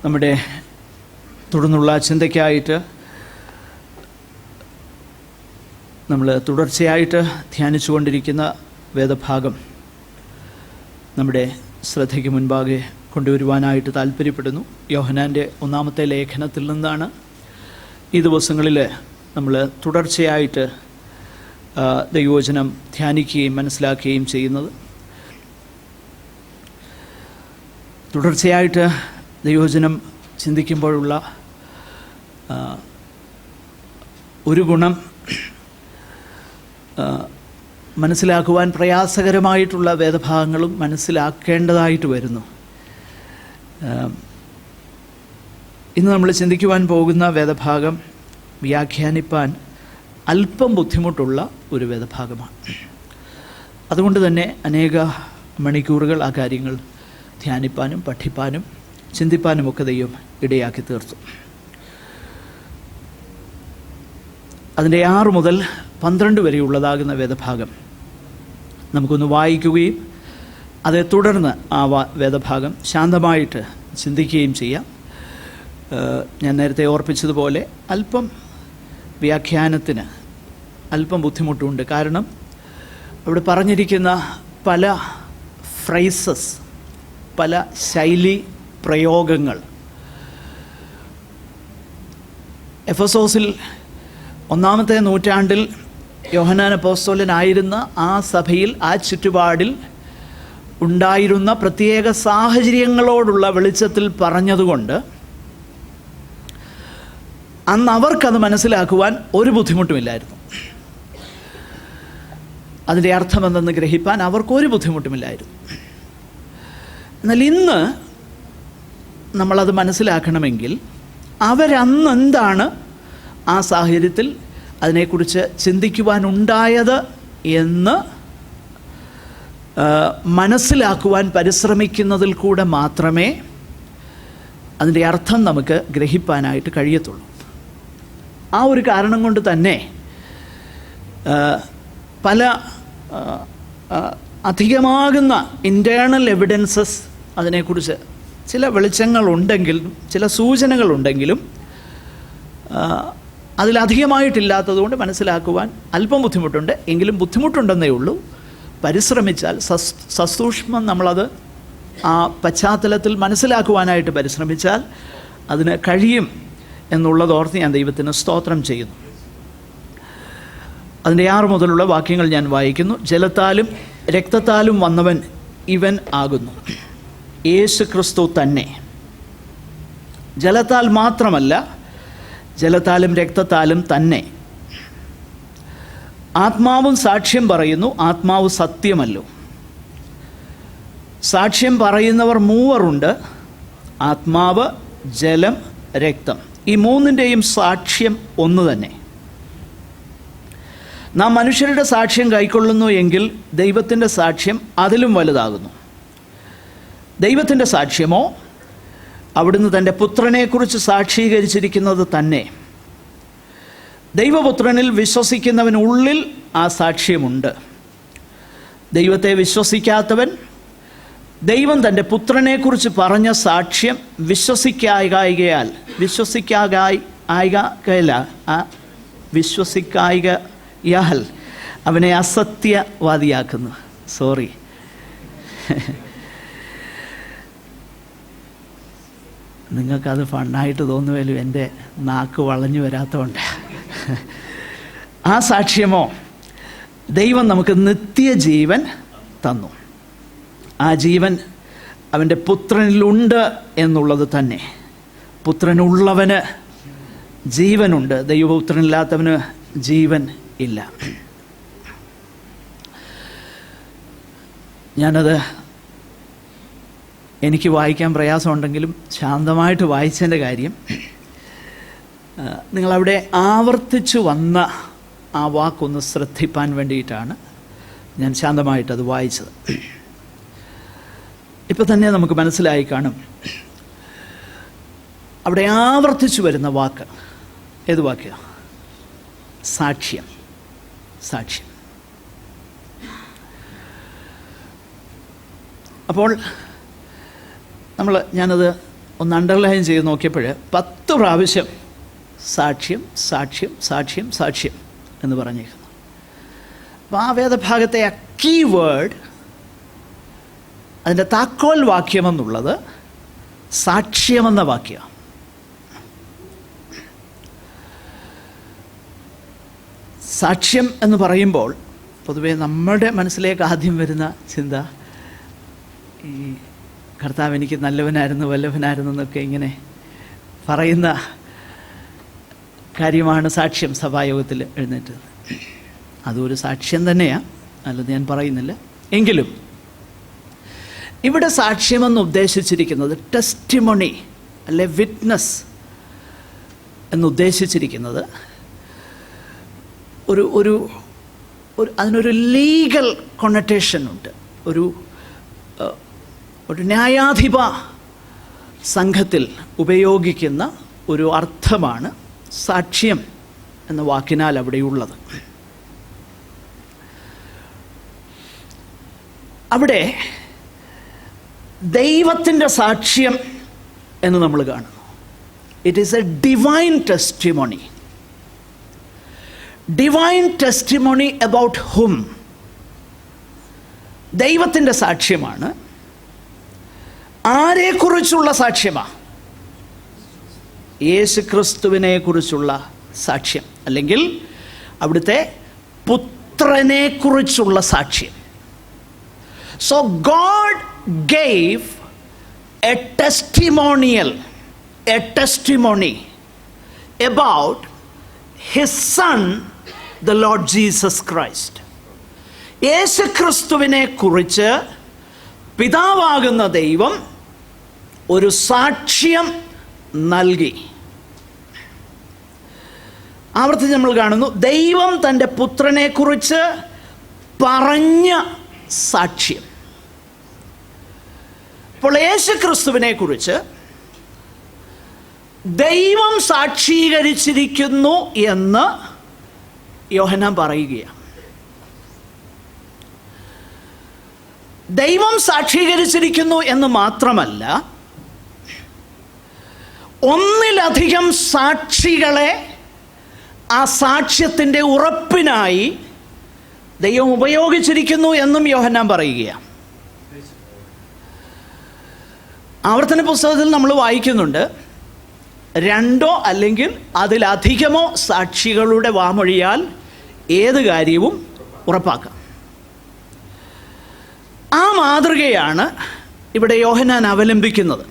നമ്മുടെ തുടർന്നുള്ള ചിന്തയ്ക്കായിട്ട് നമ്മൾ തുടർച്ചയായിട്ട് ധ്യാനിച്ചു കൊണ്ടിരിക്കുന്ന വേദഭാഗം നമ്മുടെ ശ്രദ്ധയ്ക്ക് മുൻപാകെ കൊണ്ടുവരുവാനായിട്ട് താല്പര്യപ്പെടുന്നു. യോഹന്നാൻ്റെ 1-ാമത്തെ ലേഖനത്തിൽ നിന്നാണ് ഈ ദിവസങ്ങളിൽ നമ്മൾ തുടർച്ചയായിട്ട് ദൈവവചനം ധ്യാനിക്കുകയും മനസ്സിലാക്കുകയും ചെയ്യുന്നത്. തുടർച്ചയായിട്ട് ദൈവവചനം ചിന്തിക്കുമ്പോഴുള്ള ഒരു ഗുണം, മനസ്സിലാക്കുവാൻ പ്രയാസകരമായിട്ടുള്ള വേദഭാഗങ്ങളും മനസ്സിലാക്കേണ്ടതായിട്ട് വരുന്നു. ഇന്ന് നമ്മൾ ചിന്തിക്കുവാൻ പോകുന്ന വേദഭാഗം വ്യാഖ്യാനിപ്പാൻ അല്പം ബുദ്ധിമുട്ടുള്ള ഒരു വേദഭാഗമാണ്. അതുകൊണ്ട് തന്നെ അനേക മണിക്കൂറുകൾ ആ കാര്യങ്ങൾ ധ്യാനിപ്പാനും പഠിപ്പാനും ചിന്തിപ്പാനുമൊക്കെ ദൈവം ഇടയാക്കി തീർത്തു. അതിൻ്റെ 6 മുതൽ 12 വരെയുള്ളതാകുന്ന വേദഭാഗം നമുക്കൊന്ന് വായിക്കുകയും അതേ തുടർന്ന് ആ വേദഭാഗം ശാന്തമായിട്ട് ചിന്തിക്കുകയും ചെയ്യാം. ഞാൻ നേരത്തെ ഓർപ്പിച്ചതുപോലെ അല്പം വ്യാഖ്യാനത്തിന് അല്പം ബുദ്ധിമുട്ടുണ്ട്. കാരണം അവിടെ പറഞ്ഞിരിക്കുന്ന പല ഫ്രൈസസ്, പല ശൈലി പ്രയോഗങ്ങൾ എഫെസോസിൽ 1-ാമത്തെ നൂറ്റാണ്ടിൽ യോഹന്നാൻ അപ്പോസ്തലനായിരുന്ന ആ സഭയിൽ, ആ ചുറ്റുപാടിൽ ഉണ്ടായിരുന്ന പ്രത്യേക സാഹചര്യങ്ങളോടുള്ള വെളിച്ചത്തിൽ പറഞ്ഞതുകൊണ്ട് അന്ന് അവർക്കത് മനസ്സിലാക്കുവാൻ ഒരു ബുദ്ധിമുട്ടുമില്ലായിരുന്നു. അതിൻ്റെ അർത്ഥമെന്തെന്ന് ഗ്രഹിപ്പാൻ അവർക്കൊരു ബുദ്ധിമുട്ടുമില്ലായിരുന്നു. എന്നാൽ ഇന്ന് നമ്മളത് മനസ്സിലാക്കണമെങ്കിൽ അവരന്ന് എന്താണ് ആ സാഹചര്യത്തിൽ അതിനെക്കുറിച്ച് ചിന്തിക്കുവാനുണ്ടായത് എന്ന് മനസ്സിലാക്കുവാൻ പരിശ്രമിക്കുന്നതിൽ കൂടെ മാത്രമേ അതിൻ്റെ അർത്ഥം നമുക്ക് ഗ്രഹിപ്പാനായിട്ട് കഴിയത്തുള്ളൂ. ആ ഒരു കാരണം കൊണ്ട് തന്നെ പല അധികമാകുന്ന ഇൻറ്റേർണൽ എവിഡൻസസ് അതിനെക്കുറിച്ച് ചില വെളിച്ചങ്ങളുണ്ടെങ്കിലും ചില സൂചനകളുണ്ടെങ്കിലും അതിലധികമായിട്ടില്ലാത്തതുകൊണ്ട് മനസ്സിലാക്കുവാൻ അല്പം ബുദ്ധിമുട്ടുണ്ട്. എങ്കിലും ബുദ്ധിമുട്ടുണ്ടെന്നേ ഉള്ളൂ. പരിശ്രമിച്ചാൽ സസൂക്ഷ്മം നമ്മളത് ആ പശ്ചാത്തലത്തിൽ മനസ്സിലാക്കുവാനായിട്ട് പരിശ്രമിച്ചാൽ അതിന് കഴിയും എന്നുള്ളതോർത്ത് ഞാൻ ദൈവത്തിന് സ്തോത്രം ചെയ്യുന്നു. അതിൻ്റെ 6 മുതലുള്ള വാക്യങ്ങൾ ഞാൻ വായിക്കുന്നു. ജലത്താലും രക്തത്താലും വന്നവൻ ഇവൻ ആകുന്നു, യേശു ക്രിസ്തു തന്നെ. ജലത്താൽ മാത്രമല്ല, ജലത്താലും രക്തത്താലും തന്നെ. ആത്മാവും സാക്ഷ്യം പറയുന്നു, ആത്മാവ് സത്യമല്ലോ. സാക്ഷ്യം പറയുന്നവർ 3 ഉണ്ട്: ആത്മാവ്, ജലം, രക്തം. ഈ 3-ൻ്റെയും സാക്ഷ്യം ഒന്ന് തന്നെ. നാം മനുഷ്യരുടെ സാക്ഷ്യം കൈക്കൊള്ളുന്നു എങ്കിൽ ദൈവത്തിൻ്റെ സാക്ഷ്യം അതിലും വലുതാകുന്നു. ദൈവത്തിൻ്റെ സാക്ഷ്യമോ അവിടുന്ന് തൻ്റെ പുത്രനെക്കുറിച്ച് സാക്ഷീകരിച്ചിരിക്കുന്നത് തന്നെ. ദൈവപുത്രനിൽ വിശ്വസിക്കുന്നവനുള്ളിൽ ആ സാക്ഷ്യമുണ്ട്. ദൈവത്തെ വിശ്വസിക്കാത്തവൻ ദൈവം തൻ്റെ പുത്രനെക്കുറിച്ച് പറഞ്ഞ സാക്ഷ്യം വിശ്വസിക്കായകയാൽ അവനെ അസത്യവാദിയാക്കുന്നു. സോറി, നിങ്ങൾക്കത് ഫണ്ണായിട്ട് തോന്നുമല്ലോ, എൻ്റെ നാക്ക് വളഞ്ഞു വരാത്തതുകൊണ്ട്. ആ സാക്ഷ്യമോ ദൈവം നമുക്ക് നിത്യജീവൻ തന്നു. ആ ജീവൻ അവൻ്റെ പുത്രനിലുണ്ട് എന്നുള്ളത് തന്നെ. പുത്രനുള്ളവന് ജീവനുണ്ട്, ദൈവപുത്രനില്ലാത്തവന് ജീവൻ ഇല്ല. ഞാനത് എനിക്ക് വായിക്കാൻ പ്രയാസമുണ്ടെങ്കിലും ശാന്തമായിട്ട് വായിച്ചതിൻ്റെ കാര്യം, നിങ്ങളവിടെ ആവർത്തിച്ചു വന്ന ആ വാക്കൊന്ന് ശ്രദ്ധിപ്പാൻ വേണ്ടിയിട്ടാണ് ഞാൻ ശാന്തമായിട്ടത് വായിച്ചത്. ഇപ്പം തന്നെ നമുക്ക് മനസ്സിലായി കാണും, അവിടെ ആവർത്തിച്ചു വരുന്ന വാക്ക് ഏത് വാക്കാണ്? സാക്ഷ്യം. സാക്ഷ്യം. അപ്പോൾ ഞാനത് ഒന്ന് അണ്ടർലൈൻ ചെയ്ത് നോക്കിയപ്പോൾ 10 പ്രാവശ്യം സാക്ഷ്യം സാക്ഷ്യം സാക്ഷ്യം സാക്ഷ്യം എന്ന് പറഞ്ഞേക്കുന്നു. അപ്പോൾ ആ വേദഭാഗത്തെ ആ കീ വേർഡ്, അതിൻ്റെ താക്കോൽ വാക്യമെന്നുള്ളത് സാക്ഷ്യമെന്ന വാക്യമാണ്. സാക്ഷ്യം എന്ന് പറയുമ്പോൾ പൊതുവേ നമ്മുടെ മനസ്സിലേക്ക് ആദ്യം വരുന്ന ചിന്ത ഈ കർത്താവ് എനിക്ക് നല്ലവനായിരുന്നു വല്ലഭനായിരുന്നു എന്നൊക്കെ ഇങ്ങനെ പറയുന്ന കാര്യമാണ് സാക്ഷ്യം സഭായോഗത്തിൽ എഴുന്നേറ്റത്. അതൊരു സാക്ഷ്യം തന്നെയാണ്, അല്ലെന്ന് ഞാൻ പറയുന്നില്ല. എങ്കിലും ഇവിടെ സാക്ഷ്യമെന്ന് ഉദ്ദേശിച്ചിരിക്കുന്നത് ടെസ്റ്റിമോണി അല്ലെ വിറ്റ്നസ് എന്നുദ്ദേശിച്ചിരിക്കുന്നത് ഒരു അതിനൊരു ലീഗൽ കൊണറ്റേഷൻ ഉണ്ട്. ഒരു ന്യായാധിപ സംഘത്തിൽ ഉപയോഗിക്കുന്ന ഒരു അർത്ഥമാണ് സാക്ഷ്യം എന്ന വാക്കിനാൽ അവിടെയുള്ളത്. അവിടെ ദൈവത്തിൻ്റെ സാക്ഷ്യം എന്ന് നമ്മൾ കാണുന്നു. It is a divine testimony. Divine testimony about whom? ദൈവത്തിൻ്റെ സാക്ഷ്യമാണ്. ആരെക്കുറിച്ചുള്ള സാക്ഷ്യമാണ്? യേശു ക്രിസ്തുവിനെ കുറിച്ചുള്ള സാക്ഷ്യം, അല്ലെങ്കിൽ അവിടുത്തെ പുത്രനെക്കുറിച്ചുള്ള സാക്ഷ്യം. So God gave A testimony about his son, the Lord Jesus Christ. യേശു ക്രിസ്തുവിനെ കുറിച്ച് പിതാവാകുന്ന ദൈവം ഒരു സാക്ഷ്യം നൽകി. ആവർത്തിച്ച് നമ്മൾ കാണുന്നു, ദൈവം തൻ്റെ പുത്രനെക്കുറിച്ച് പറഞ്ഞ സാക്ഷ്യം. അപ്പോൾ യേശു ക്രിസ്തുവിനെ കുറിച്ച് ദൈവം സാക്ഷീകരിച്ചിരിക്കുന്നു എന്ന് യോഹന്നാൻ പറയുകയാണ്. ദൈവം സാക്ഷീകരിച്ചിരിക്കുന്നു എന്ന് മാത്രമല്ല, ഒന്നിലധികം സാക്ഷികളെ ആ സാക്ഷ്യത്തിൻ്റെ ഉറപ്പിനായി ദൈവം ഉപയോഗിച്ചിരിക്കുന്നു എന്നും യോഹന്നാൻ പറയുകയാണ്. ആവർത്തന പുസ്തകത്തിൽ നമ്മൾ വായിക്കുന്നുണ്ട്, 2 അല്ലെങ്കിൽ അതിലധികമോ സാക്ഷികളുടെ വാമൊഴിയാൽ ഏത് കാര്യവും ഉറപ്പാക്കാം. ആ മാതൃകയാണ് ഇവിടെ യോഹന്നാൻ അവലംബിക്കുന്നത്.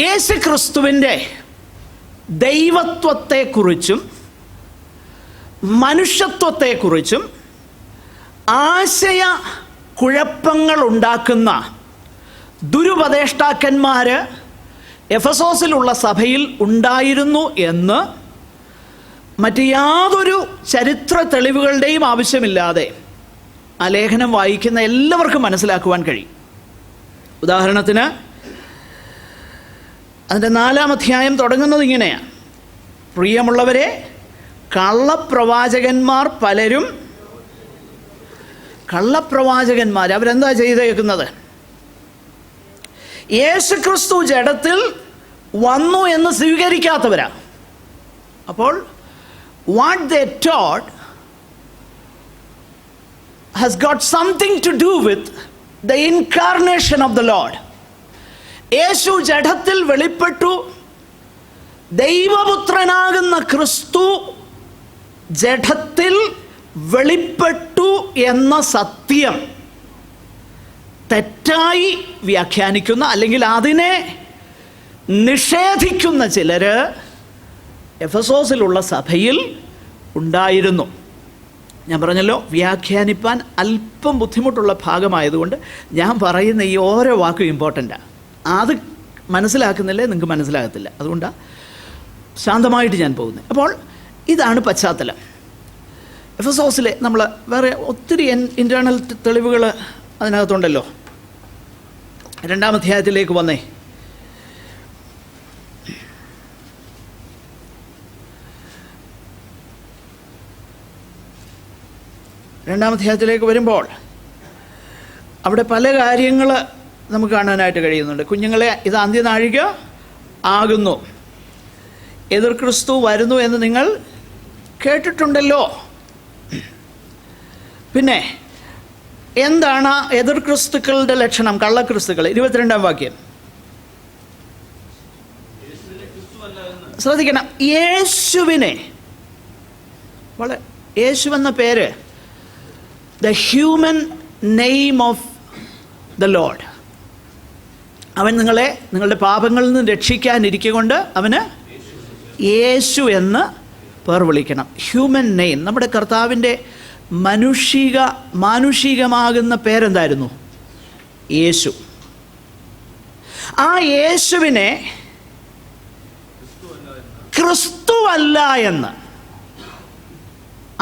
യേശു ക്രിസ്തുവിൻ്റെ ദൈവത്വത്തെക്കുറിച്ചും മനുഷ്യത്വത്തെക്കുറിച്ചും ആശയ കുഴപ്പങ്ങളുണ്ടാക്കുന്ന ദുരുപദേഷ്ടാക്കന്മാർ എഫെസോസിലുള്ള സഭയിൽ ഉണ്ടായിരുന്നു എന്ന് മറ്റ് യാതൊരു ചരിത്ര തെളിവുകളുടെയും ആവശ്യമില്ലാതെ ആ ലേഖനം വായിക്കുന്ന എല്ലാവർക്കും മനസ്സിലാക്കുവാൻ കഴിയും. ഉദാഹരണത്തിന് അതിൻ്റെ 4-ാം അധ്യായം തുടങ്ങുന്നത് ഇങ്ങനെയാണ്: പ്രിയമുള്ളവരെ, കള്ളപ്രവാചകന്മാർ അവരെന്താ ചെയ്തേക്കുന്നത്? യേശു ക്രിസ്തു ജഡത്തിൽ വന്നു എന്ന് സ്വീകരിക്കാത്തവരാ. അപ്പോൾ what they taught has got something to do with the incarnation of the Lord. യേശു ജഡത്തിൽ വെളിപ്പെട്ടു, ദൈവപുത്രനാകുന്ന ക്രിസ്തു ജഡത്തിൽ വെളിപ്പെട്ടു എന്ന സത്യം തെറ്റായി വ്യാഖ്യാനിക്കുന്ന, അല്ലെങ്കിൽ അതിനെ നിഷേധിക്കുന്ന ചിലർ എഫെസോസിലുള്ള സഭയിൽ ഉണ്ടായിരുന്നു. ഞാൻ പറഞ്ഞല്ലോ, വ്യാഖ്യാനിപ്പാൻ അല്പം ബുദ്ധിമുട്ടുള്ള ഭാഗമായതുകൊണ്ട് ഞാൻ പറയുന്ന ഈ ഓരോ വാക്കും ഇമ്പോർട്ടൻ്റാണ്. അത് മനസ്സിലാക്കുന്നില്ലേ നിങ്ങൾക്ക് മനസ്സിലാകത്തില്ല. അതുകൊണ്ടാണ് ശാന്തമായിട്ട് ഞാൻ പോകുന്നത്. അപ്പോൾ ഇതാണ് പശ്ചാത്തലം. എഫെസോസിലെ നമ്മൾ വേറെ ഒത്തിരി ഇൻറ്റേർണൽ തെളിവുകൾ അതിനകത്തുണ്ടല്ലോ. 2-ാം അധ്യായത്തിലേക്ക് വന്നേ. 2-ാം അധ്യായത്തിലേക്ക് വരുമ്പോൾ അവിടെ പല കാര്യങ്ങൾ നമുക്ക് കാണാനായിട്ട് കഴിയുന്നുണ്ട്. കുഞ്ഞുങ്ങളെ, ഇത് അന്ത്യനാഴിക ആകുന്നു, എതിർ ക്രിസ്തു വരുന്നു എന്ന് നിങ്ങൾ കേട്ടിട്ടുണ്ടല്ലോ. പിന്നെ എന്താണ് എതിർ ക്രിസ്തുക്കളുടെ ലക്ഷണം? കള്ളക്രിസ്തുക്കൾ. 22-ാം വാക്യം ശ്രദ്ധിക്കണം. യേശുവിനെ, യേശു എന്ന പേര്, the human name of the Lord. അവൻ നിങ്ങളുടെ പാപങ്ങളിൽ നിന്ന് രക്ഷിക്കാനിരിക്കൊണ്ട് അവന് യേശു എന്ന് പേർ വിളിക്കണം. Human name. നമ്മുടെ കർത്താവിൻ്റെ മാനുഷികമാകുന്ന പേരെന്തായിരുന്നു? യേശു. ആ യേശുവിനെ ക്രിസ്തു അല്ല എന്ന്,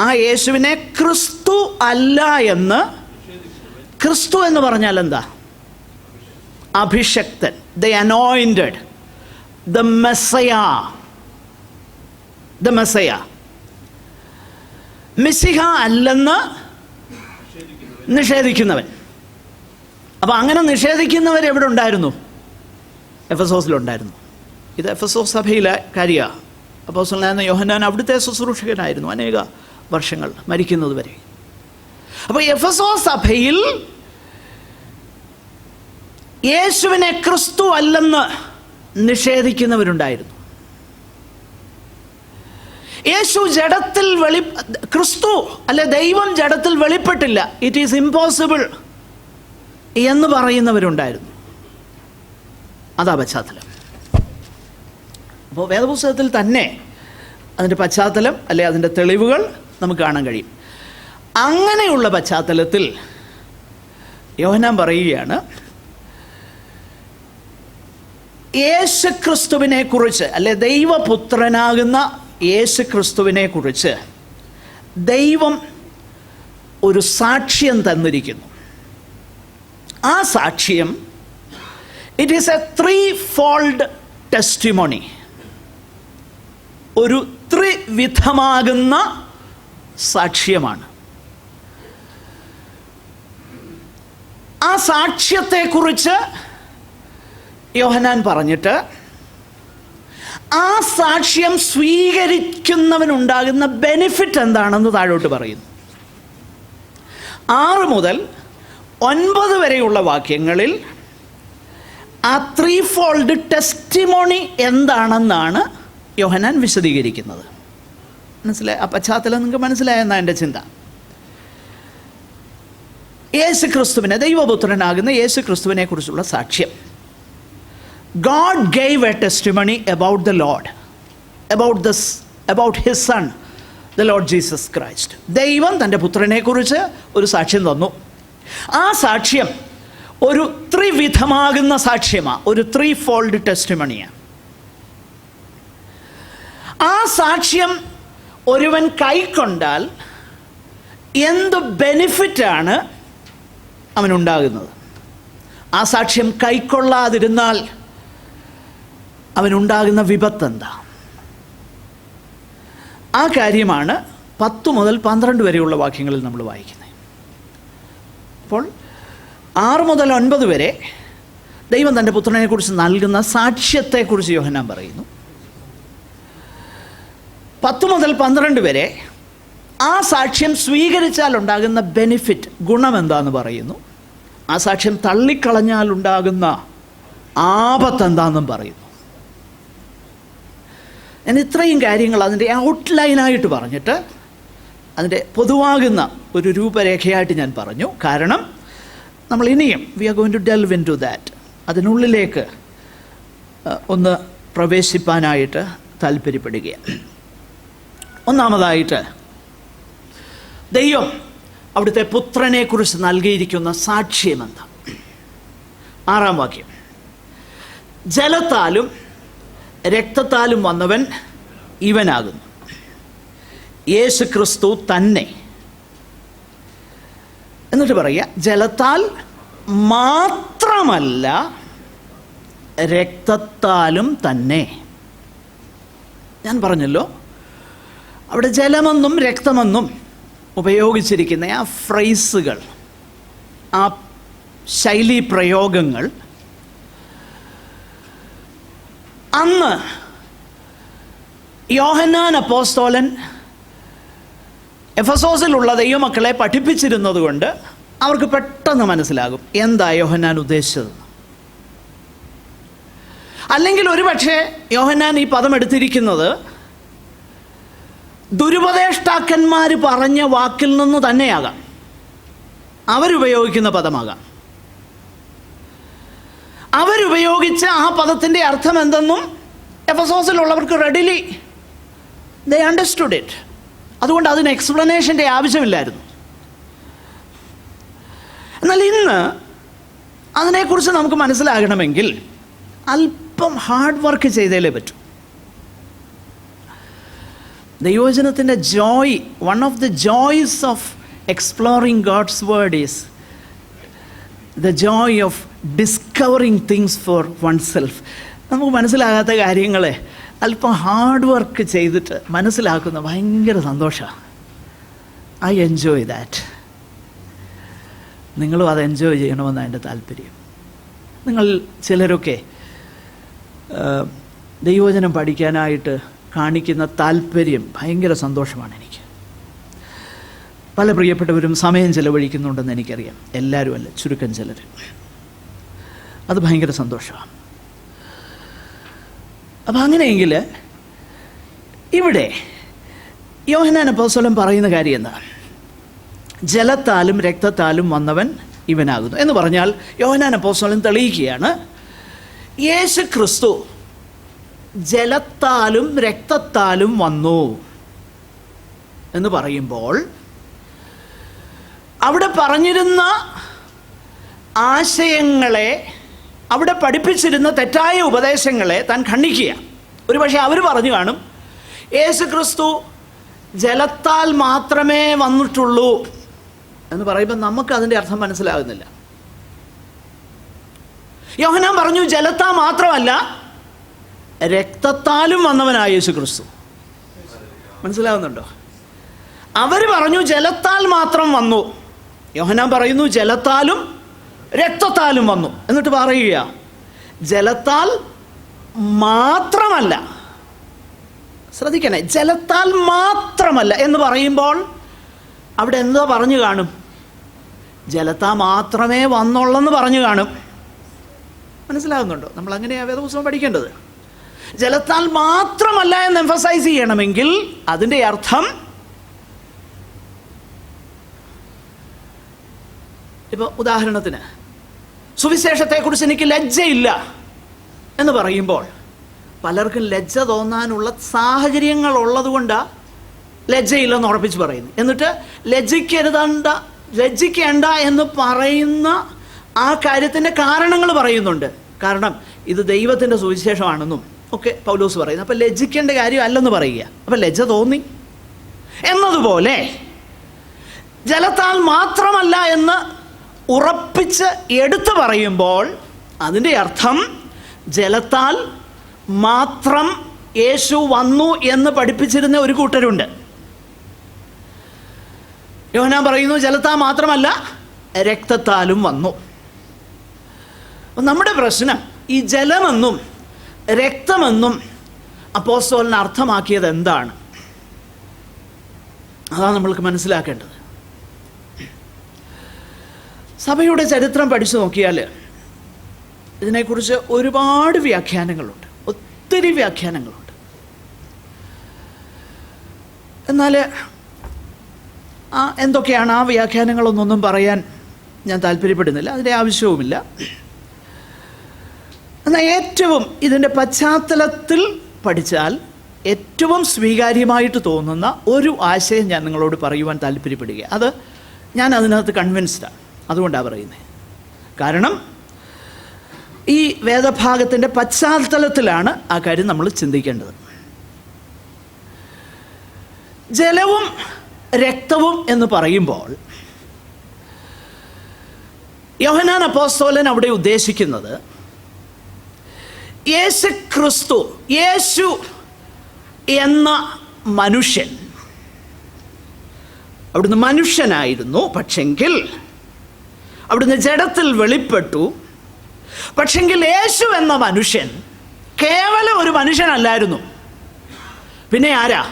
ആ യേശുവിനെ ക്രിസ്തു അല്ല എന്ന്, ക്രിസ്തു എന്ന് പറഞ്ഞാൽ എന്താ? അഭിഷക്തൻ, ദ അനോയിന്റഡ്, ദ മെസ്സയ. മിശിഹ അല്ലെന്ന് നിഷേധിക്കുന്നവൻ. അപ്പം അങ്ങനെ നിഷേധിക്കുന്നവർ എവിടെ ഉണ്ടായിരുന്നു? എഫെസോസിലുണ്ടായിരുന്നു. ഇത് എഫെസോസ് സഭയിലെ കാര്യമാണ്. അപ്പോസ്തലനായ യോഹന്നാൻ അവിടുത്തെ ശുശ്രൂഷകനായിരുന്നു അനേക വർഷങ്ങൾ, മരിക്കുന്നത് വരെ. അപ്പോൾ എഫെസോസ് സഭയിൽ യേശുവിനെ ക്രിസ്തു അല്ലെന്ന് നിഷേധിക്കുന്നവരുണ്ടായിരുന്നു. യേശു ജഡത്തിൽ ക്രിസ്തു അല്ലെ ദൈവം ജഡത്തിൽ വെളിപ്പെട്ടില്ല, ഇറ്റ് ഈസ് ഇമ്പോസിബിൾ എന്ന് പറയുന്നവരുണ്ടായിരുന്നു. അതാ പശ്ചാത്തലം. അപ്പോൾ വേദപുസ്തകത്തിൽ തന്നെ അതിൻ്റെ പശ്ചാത്തലം അല്ലെ അതിൻ്റെ തെളിവുകൾ നമുക്ക് കാണാൻ കഴിയും. അങ്ങനെയുള്ള പശ്ചാത്തലത്തിൽ യോഹന്നാൻ പറയുകയാണ്, യേശുക്രിസ്തുവിനെ കുറിച്ച് അല്ലെ ദൈവപുത്രനാകുന്ന യേശുക്രിസ്തുവിനെ കുറിച്ച് ദൈവം ഒരു സാക്ഷ്യം തന്നിരിക്കുന്നു. ആ സാക്ഷ്യം, it is A 3-fold testimony. ഒരു ത്രിവിധമാകുന്ന സാക്ഷ്യമാണ്. ആ സാക്ഷ്യത്തെക്കുറിച്ച് യോഹന്നാൻ പറഞ്ഞിട്ട് ആ സാക്ഷ്യം സ്വീകരിക്കുന്നവനുണ്ടാകുന്ന ബെനിഫിറ്റ് എന്താണെന്ന് താഴോട്ട് പറയുന്നു. 6 മുതൽ 9 വരെയുള്ള വാക്യങ്ങളിൽ ആ 3-fold ടെസ്റ്റിമോണി എന്താണെന്നാണ് യോഹന്നാൻ വിശദീകരിക്കുന്നത്. മനസ്സിലായി? ആ പശ്ചാത്തലം നിങ്ങൾക്ക് മനസ്സിലായെന്നാ എൻ്റെ ചിന്ത. യേശുക്രിസ്തുവിനെ, ദൈവപുത്രനാകുന്ന യേശുക്രിസ്തുവിനെ കുറിച്ചുള്ള സാക്ഷ്യം. God gave a testimony about the Lord, about his son, the Lord Jesus Christ. ദൈവം തൻ്റെ പുത്രനെക്കുറിച്ച് ഒരു സാക്ഷ്യം തന്നു. ആ സാക്ഷ്യം ഒരു ത്രിവിധമാകുന്ന സാക്ഷ്യമാണ്, ഒരു 3-fold ടെസ്റ്റിമണിയാണ്. ആ സാക്ഷ്യം ഒരുവൻ കൈക്കൊണ്ടാൽ എന്ത് ബെനിഫിറ്റാണ് അവനുണ്ടാകുന്നത്? ആ സാക്ഷ്യം കൈക്കൊള്ളാതിരുന്നാൽ അവനുണ്ടാകുന്ന വിപത്ത് എന്താ? ആ കാര്യമാണ് 10 മുതൽ 12 വരെയുള്ള വാക്യങ്ങളിൽ നമ്മൾ വായിക്കുന്നത്. അപ്പോൾ 6 മുതൽ 9 വരെ ദൈവം തൻ്റെ പുത്രനെക്കുറിച്ച് നൽകുന്ന സാക്ഷ്യത്തെക്കുറിച്ച് യോഹന്നാൻ പറയുന്നു. 10 മുതൽ 12 വരെ ആ സാക്ഷ്യം സ്വീകരിച്ചാൽ ഉണ്ടാകുന്ന ബെനിഫിറ്റ്, ഗുണം എന്താണെന്ന് പറയുന്നു. ആ സാക്ഷ്യം തള്ളിക്കളഞ്ഞാൽ ഉണ്ടാകുന്ന ആപത്ത് എന്താണെന്നും പറയുന്നു. ഞാൻ ഇത്രയും കാര്യങ്ങൾ അതിൻ്റെ ഔട്ട്ലൈനായിട്ട് പറഞ്ഞിട്ട് അതിൻ്റെ പൊതുവാകുന്ന ഒരു രൂപരേഖയായിട്ട് ഞാൻ പറഞ്ഞു. കാരണം നമ്മൾ ഇനിയും we are going to delve into that, അതിനുള്ളിലേക്ക് ഒന്ന് പ്രവേശിപ്പാനായിട്ട് താല്പര്യപ്പെടുകയാണ്. ഒന്നാമതായിട്ട് ദൈവം അവിടുത്തെ പുത്രനെക്കുറിച്ച് നൽകിയിരിക്കുന്ന സാക്ഷ്യം എന്താ? 6-ാം വാക്യം, ജലത്താലും രക്തത്താലും വന്നവൻ ഇവനാകുന്നു, യേശുക്രിസ്തു തന്നെ. എന്നിട്ട് പറയുക, ജലത്താൽ മാത്രമല്ല രക്തത്താലും തന്നെ. ഞാൻ പറഞ്ഞല്ലോ, അവിടെ ജലമെന്നും രക്തമെന്നും ഉപയോഗിച്ചിരിക്കുന്ന ആ ഫ്രേസുകൾ, ആ ശൈലീ പ്രയോഗങ്ങൾ അന്ന് യോഹന്നാൻ അപ്പോസ്തലൻ എഫെസോസിലുള്ള ദൈവമക്കളെ പഠിപ്പിച്ചിരുന്നത് കൊണ്ട് അവർക്ക് പെട്ടെന്ന് മനസ്സിലാകും എന്താ യോഹന്നാൻ ഉദ്ദേശിച്ചത്. അല്ലെങ്കിൽ ഒരുപക്ഷെ യോഹന്നാൻ ഈ പദം എടുത്തിരിക്കുന്നത് ദുരുപദേഷ്ടാക്കന്മാർ പറഞ്ഞ വാക്കിൽ നിന്ന് തന്നെയാകാം, അവരുപയോഗിക്കുന്ന പദമാകാം. അവരുപയോഗിച്ച ആ പദത്തിൻ്റെ അർത്ഥം എന്തെന്നും എഫെസോസിലുള്ളവർക്ക് റെഡിലി ദേ അണ്ടർസ്റ്റുഡ് ഇറ്റ്. അതുകൊണ്ട് അതിന് എക്സ്പ്ലനേഷൻ്റെ ആവശ്യമില്ലായിരുന്നു. എന്നാൽ ഇന്ന് അതിനെക്കുറിച്ച് നമുക്ക് മനസ്സിലാകണമെങ്കിൽ അല്പം ഹാർഡ് വർക്ക് ചെയ്തേലേ പറ്റൂ. ദൈവവചനത്തിൻ്റെ joy, one of the joys of exploring God's word is the joy of discovering things for oneself. നമുക്ക് മനസ്സിലാകാത്ത കാര്യങ്ങളെ അല്പം ഹാർഡ് വർക്ക് ചെയ്തിട്ട് മനസ്സിലാക്കുന്ന ഭയങ്കര സന്തോഷമാണ്. I enjoy that. നിങ്ങളും അത് എൻജോയ് ചെയ്യണമെന്നാണ് എൻ്റെ താല്പര്യം. നിങ്ങൾ ചിലരൊക്കെ ദൈവവചനം പഠിക്കാനായിട്ട് കാണിക്കുന്ന താല്പര്യം ഭയങ്കര സന്തോഷമാണ് എനിക്ക്. പല പ്രിയപ്പെട്ടവരും സമയം ചെലവഴിക്കുന്നുണ്ടെന്ന് എനിക്കറിയാം. എല്ലാവരും അല്ല, ചുരുക്കം ചിലർ. അത് ഭയങ്കര സന്തോഷമാണ്. അപ്പം അങ്ങനെയെങ്കിൽ ഇവിടെ യോഹന്നാൻ അപ്പോസ്തലൻ പറയുന്ന കാര്യം എന്താ? ജലത്താലും രക്തത്താലും വന്നവൻ ഇവനാകുന്നു എന്ന് പറഞ്ഞാൽ യോഹന്നാൻ അപ്പോസ്തലൻ തെളിയിക്കുകയാണ് യേശു ക്രിസ്തു ജലത്താലും രക്തത്താലും വന്നു എന്ന് പറയുമ്പോൾ അവിടെ പറഞ്ഞിരുന്ന ആശയങ്ങളെ, അവിടെ പഠിപ്പിച്ചിരുന്ന തെറ്റായ ഉപദേശങ്ങളെ താൻ ഖണ്ഡിക്കുക. ഒരുപക്ഷെ അവർ പറഞ്ഞു കാണും യേശു ക്രിസ്തു ജലത്താൽ മാത്രമേ വന്നിട്ടുള്ളൂ എന്ന് പറയുമ്പോൾ നമുക്ക് അതിൻ്റെ അർത്ഥം മനസ്സിലാകുന്നില്ല. യോഹന്നാൻ പറഞ്ഞു ജലത്താൽ മാത്രമല്ല രക്തത്താലും വന്നവനായ യേശു ക്രിസ്തു. മനസ്സിലാകുന്നുണ്ടോ? അവർ പറഞ്ഞു ജലത്താൽ മാത്രം വന്നു. യോഹന്നാൻ പറയുന്നു ജലത്താലും രക്തത്താലും വന്നു. എന്നിട്ട് പറയുക ജലത്താൽ മാത്രമല്ല. ശ്രദ്ധിക്കണേ, ജലത്താൽ മാത്രമല്ല എന്ന് പറയുമ്പോൾ അവിടെ എന്താ പറഞ്ഞു കാണും? ജലത്താൽ മാത്രമേ വന്നുള്ളെന്ന് പറഞ്ഞു കാണും. മനസ്സിലാകുന്നുണ്ടോ? നമ്മൾ അങ്ങനെയാണ് വേദപുസ്തകം പഠിക്കേണ്ടത്. ജലത്താൽ മാത്രമല്ല എന്ന് എംഫസൈസ് ചെയ്യണമെങ്കിൽ അതിൻ്റെ അർത്ഥം ഇപ്പോൾ ഉദാഹരണത്തിന് സുവിശേഷത്തെക്കുറിച്ച് എനിക്ക് ലജ്ജയില്ല എന്ന് പറയുമ്പോൾ പലർക്കും ലജ്ജ തോന്നാനുള്ള സാഹചര്യങ്ങൾ ഉള്ളതുകൊണ്ടാണ് ലജ്ജയില്ലെന്ന് ഉറപ്പിച്ച് പറയുന്നു. എന്നിട്ട് ലജ്ജിക്കേണ്ട എന്ന് പറയുന്ന ആ കാര്യത്തിൻ്റെ കാരണങ്ങൾ പറയുന്നുണ്ട്. കാരണം ഇത് ദൈവത്തിൻ്റെ സുവിശേഷമാണെന്നും ഒക്കെ പൗലോസ് പറയുന്നു. അപ്പം ലജ്ജിക്കേണ്ട കാര്യം അല്ലെന്ന് പറയുക. അപ്പം ലജ്ജ തോന്നി എന്നതുപോലെ ജലത്താൽ മാത്രമല്ല എന്ന് ഉറപ്പിച്ച് എടുത്തു പറയുമ്പോൾ അതിൻ്റെ അർത്ഥം ജലത്താൽ മാത്രം യേശു വന്നു എന്ന് പഠിപ്പിച്ചിരുന്ന ഒരു കൂട്ടരുണ്ട്. യോഹന്നാൻ പറയുന്നു ജലത്താൽ മാത്രമല്ല രക്തത്താലും വന്നു. നമ്മുടെ പ്രശ്നം ഈ ജലമെന്നും രക്തമെന്നും അപ്പോസ്തലൻ അർത്ഥമാക്കിയത് എന്താണ്? അതാണ് നമ്മൾക്ക് മനസ്സിലാക്കേണ്ടത്. സഭയുടെ ചരിത്രം പഠിച്ചു നോക്കിയാൽ ഇതിനെക്കുറിച്ച് ഒരുപാട് വ്യാഖ്യാനങ്ങളുണ്ട്, ഒത്തിരി വ്യാഖ്യാനങ്ങളുണ്ട്. എന്നാൽ എന്തൊക്കെയാണ് ആ വ്യാഖ്യാനങ്ങളൊന്നും പറയാൻ ഞാൻ താല്പര്യപ്പെടുന്നില്ല, അതിൻ്റെ ആവശ്യവുമില്ല. എന്നാൽ ഏറ്റവും ഇതിൻ്റെ പശ്ചാത്തലത്തിൽ പഠിച്ചാൽ ഏറ്റവും സ്വീകാര്യമായിട്ട് തോന്നുന്ന ഒരു ആശയം ഞാൻ നിങ്ങളോട് പറയുവാൻ താല്പര്യപ്പെടുക. അത് ഞാൻ അതിനകത്ത് കൺവിൻസ്ഡാണ്, അതുകൊണ്ടാണ് പറയുന്നത്. കാരണം ഈ വേദഭാഗത്തിൻ്റെ പശ്ചാത്തലത്തിലാണ് ആ കാര്യം നമ്മൾ ചിന്തിക്കേണ്ടത്. ജലവും രക്തവും എന്ന് പറയുമ്പോൾ യോഹന്നാൻ അപ്പോസ്തലൻ അവിടെ ഉദ്ദേശിക്കുന്നത് യേശു എന്ന മനുഷ്യൻ അവിടുന്ന് മനുഷ്യനായിരുന്നു. പക്ഷെങ്കിൽ അവിടുന്ന് ജഡത്തിൽ വെളിപ്പെട്ടു. പക്ഷെങ്കിൽ യേശു എന്ന മനുഷ്യൻ കേവലം ഒരു മനുഷ്യനല്ലായിരുന്നു. പിന്നെ ആരാ?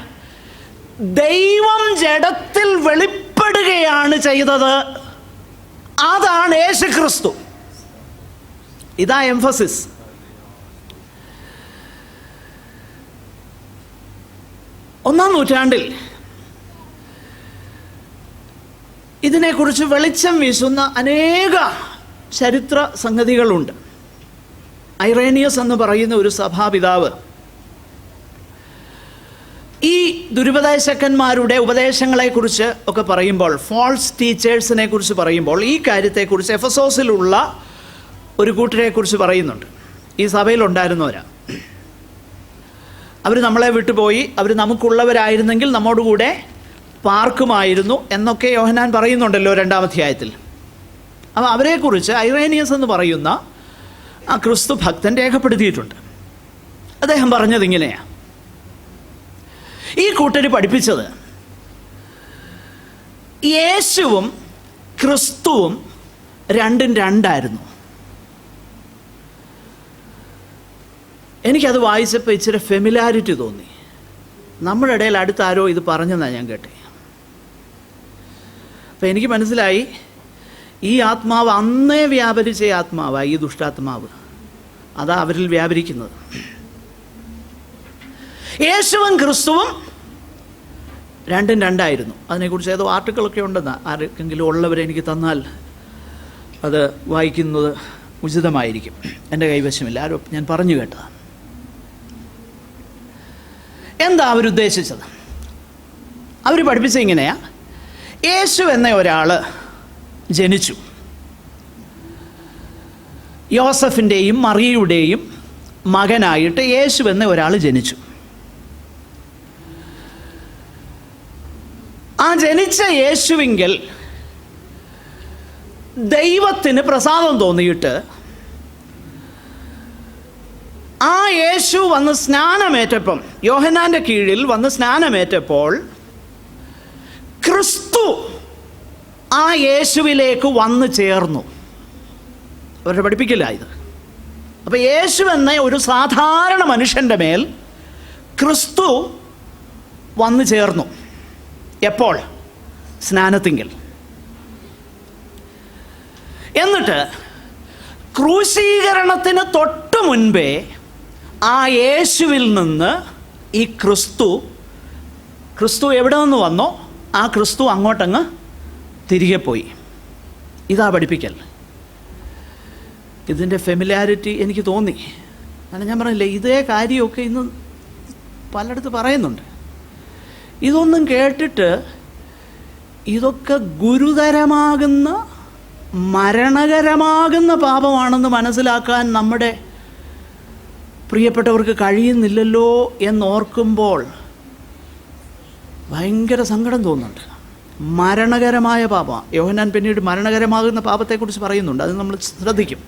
ദൈവം ജഡത്തിൽ വെളിപ്പെടുകയാണ് ചെയ്തത്. അതാണ് യേശു ക്രിസ്തു. ഇതാ എംഫസിസ്. ഒന്നാം നൂറ്റാണ്ടിൽ ഇതിനെക്കുറിച്ച് വെളിച്ചം വീശുന്ന അനേക ചരിത്ര സംഗതികളുണ്ട്. ഐറേനിയസ് എന്ന് പറയുന്ന ഒരു സഭാപിതാവ് ഈ ദുരുപദേശകന്മാരുടെ ഉപദേശങ്ങളെക്കുറിച്ച് ഒക്കെ പറയുമ്പോൾ, ഫാൾസ് ടീച്ചേഴ്സിനെ കുറിച്ച് പറയുമ്പോൾ, ഈ കാര്യത്തെക്കുറിച്ച് എഫെസോസിലുള്ള ഒരു കൂട്ടരെക്കുറിച്ച് പറയുന്നുണ്ട്. ഈ സഭയിലുണ്ടായിരുന്നവരാ. അവർ നമ്മളെ വിട്ടുപോയി, അവർ നമുക്കുള്ളവരായിരുന്നെങ്കിൽ നമ്മോടുകൂടെ പാർക്കുമായിരുന്നു എന്നൊക്കെ യോഹന്നാൻ പറയുന്നുണ്ടല്ലോ 2-ാം അധ്യായത്തിൽ. അപ്പോൾ അവരെക്കുറിച്ച് ഐറേനിയസ് എന്ന് പറയുന്ന ആ ക്രിസ്തു ഭക്തൻ രേഖപ്പെടുത്തിയിട്ടുണ്ട്. അദ്ദേഹം പറഞ്ഞത് ഇങ്ങനെയാണ്: ഈ കൂട്ടർ പഠിപ്പിച്ചത് യേശുവും ക്രിസ്തുവും രണ്ടും രണ്ടായിരുന്നു. എനിക്കത് വായിച്ചപ്പോൾ ഇച്ചിരി ഫെമിലാരിറ്റി തോന്നി. നമ്മുടെ ഇടയിൽ അടുത്ത ആരോ ഇത് പറഞ്ഞെന്നാണ് ഞാൻ കേട്ടേ. അപ്പം എനിക്ക് മനസ്സിലായി, ഈ ആത്മാവ് അന്നേ വ്യാപരിച്ച ആത്മാവാണ്, ഈ ദുഷ്ടാത്മാവ്. അതാ അവരിൽ വ്യാപരിക്കുന്നത്. യേശുവും ക്രിസ്തുവും രണ്ടും രണ്ടായിരുന്നു. അതിനെക്കുറിച്ച് ഏതോ ആർട്ടിക്കിളൊക്കെ ഉണ്ടെന്ന് ആർക്കെങ്കിലും ഉള്ളവരെ എനിക്ക് തന്നാൽ അത് വായിക്കുന്നത് ഉചിതമായിരിക്കും. എൻ്റെ കൈവശമില്ല, ആരോ ഞാൻ പറഞ്ഞു കേട്ടതാണ്. എന്താ അവരുദ്ദേശിച്ചത്? അവർ പഠിപ്പിച്ചത് ഇങ്ങനെയാ: യേശു എന്ന ഒരാൾ ജനിച്ചു. യോസഫിൻ്റെയും മറിയയുടെയും മകനായിട്ട് യേശു എന്ന ഒരാൾ ജനിച്ചു. ആ ജനിച്ച യേശുവിങ്കിൽ ദൈവത്തിന് പ്രസാദം തോന്നിയിട്ട് ആ യേശു വന്ന് സ്നാനമേറ്റപ്പം, യോഹന്നാൻ്റെ കീഴിൽ വന്ന് സ്നാനമേറ്റപ്പോൾ ക്രിസ്തു ആ യേശുവിലേക്ക് വന്നു ചേർന്നു. അവരുടെ പഠിപ്പിക്കില്ല ഇത്. അപ്പോൾ യേശു എന്ന ഒരു സാധാരണ മനുഷ്യൻ്റെ മേൽ ക്രിസ്തു വന്നു ചേർന്നു. എപ്പോൾ? സ്നാനത്തിങ്കിൽ. എന്നിട്ട് ക്രൂശീകരണത്തിന് തൊട്ട് മുൻപേ ആ യേശുവിൽ നിന്ന് ഈ ക്രിസ്തു എവിടെ നിന്ന് വന്നോ ആ ക്രിസ്തു അങ്ങോട്ടങ്ങ് തിരികെ പോയി. ഇതാ പഠിപ്പിക്കൽ. ഇതിൻ്റെ ഫെമിലാരിറ്റി എനിക്ക് തോന്നി. കാരണം ഞാൻ പറഞ്ഞില്ലേ, ഇതേ കാര്യമൊക്കെ ഇന്ന് പലയിടത്ത് പറയുന്നുണ്ട്. ഇതൊന്നും കേട്ടിട്ട് ഇതൊക്കെ ഗുരുതരമാകുന്ന, മരണകരമാകുന്ന പാപമാണെന്ന് മനസ്സിലാക്കാൻ നമ്മുടെ പ്രിയപ്പെട്ടവർക്ക് കഴിയുന്നില്ലല്ലോ എന്നോർക്കുമ്പോൾ ഭയങ്കര സങ്കടം തോന്നുന്നുണ്ട്. മരണകരമായ പാപമാണ്. യോഹന്നാൻ പിന്നീട് മരണകരമാകുന്ന പാപത്തെക്കുറിച്ച് പറയുന്നുണ്ട്, അത് നമ്മൾ ശ്രദ്ധിക്കും.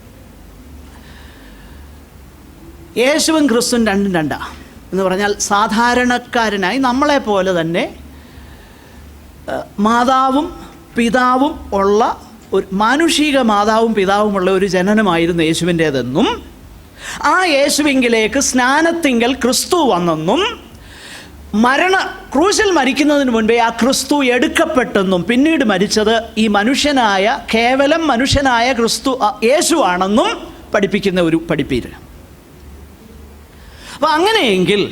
യേശുവും ക്രിസ്തുവും രണ്ടും രണ്ടാ എന്ന് പറഞ്ഞാൽ സാധാരണക്കാരനായി നമ്മളെപ്പോലെ തന്നെ മാതാവും പിതാവും ഉള്ള ഒരു മാനുഷിക മാതാവും പിതാവുമുള്ള ഒരു ജനനമായിരുന്നു യേശുവിൻ്റേതെന്നും ആ യേശുവിങ്കിലേക്ക് സ്നാനത്തിങ്കൽ ക്രിസ്തു വന്നെന്നും ക്രൂശിൽ മരിക്കുന്നതിന് മുൻപേ ആ ക്രിസ്തു എടുക്കപ്പെട്ടെന്നും പിന്നീട് മരിച്ചത് ഈ മനുഷ്യനായ, കേവലം മനുഷ്യനായ ക്രിസ്തു യേശു ആണെന്നും പഠിപ്പിക്കുന്ന ഒരു പഠിപ്പീര്. അപ്പം അങ്ങനെയെങ്കിൽ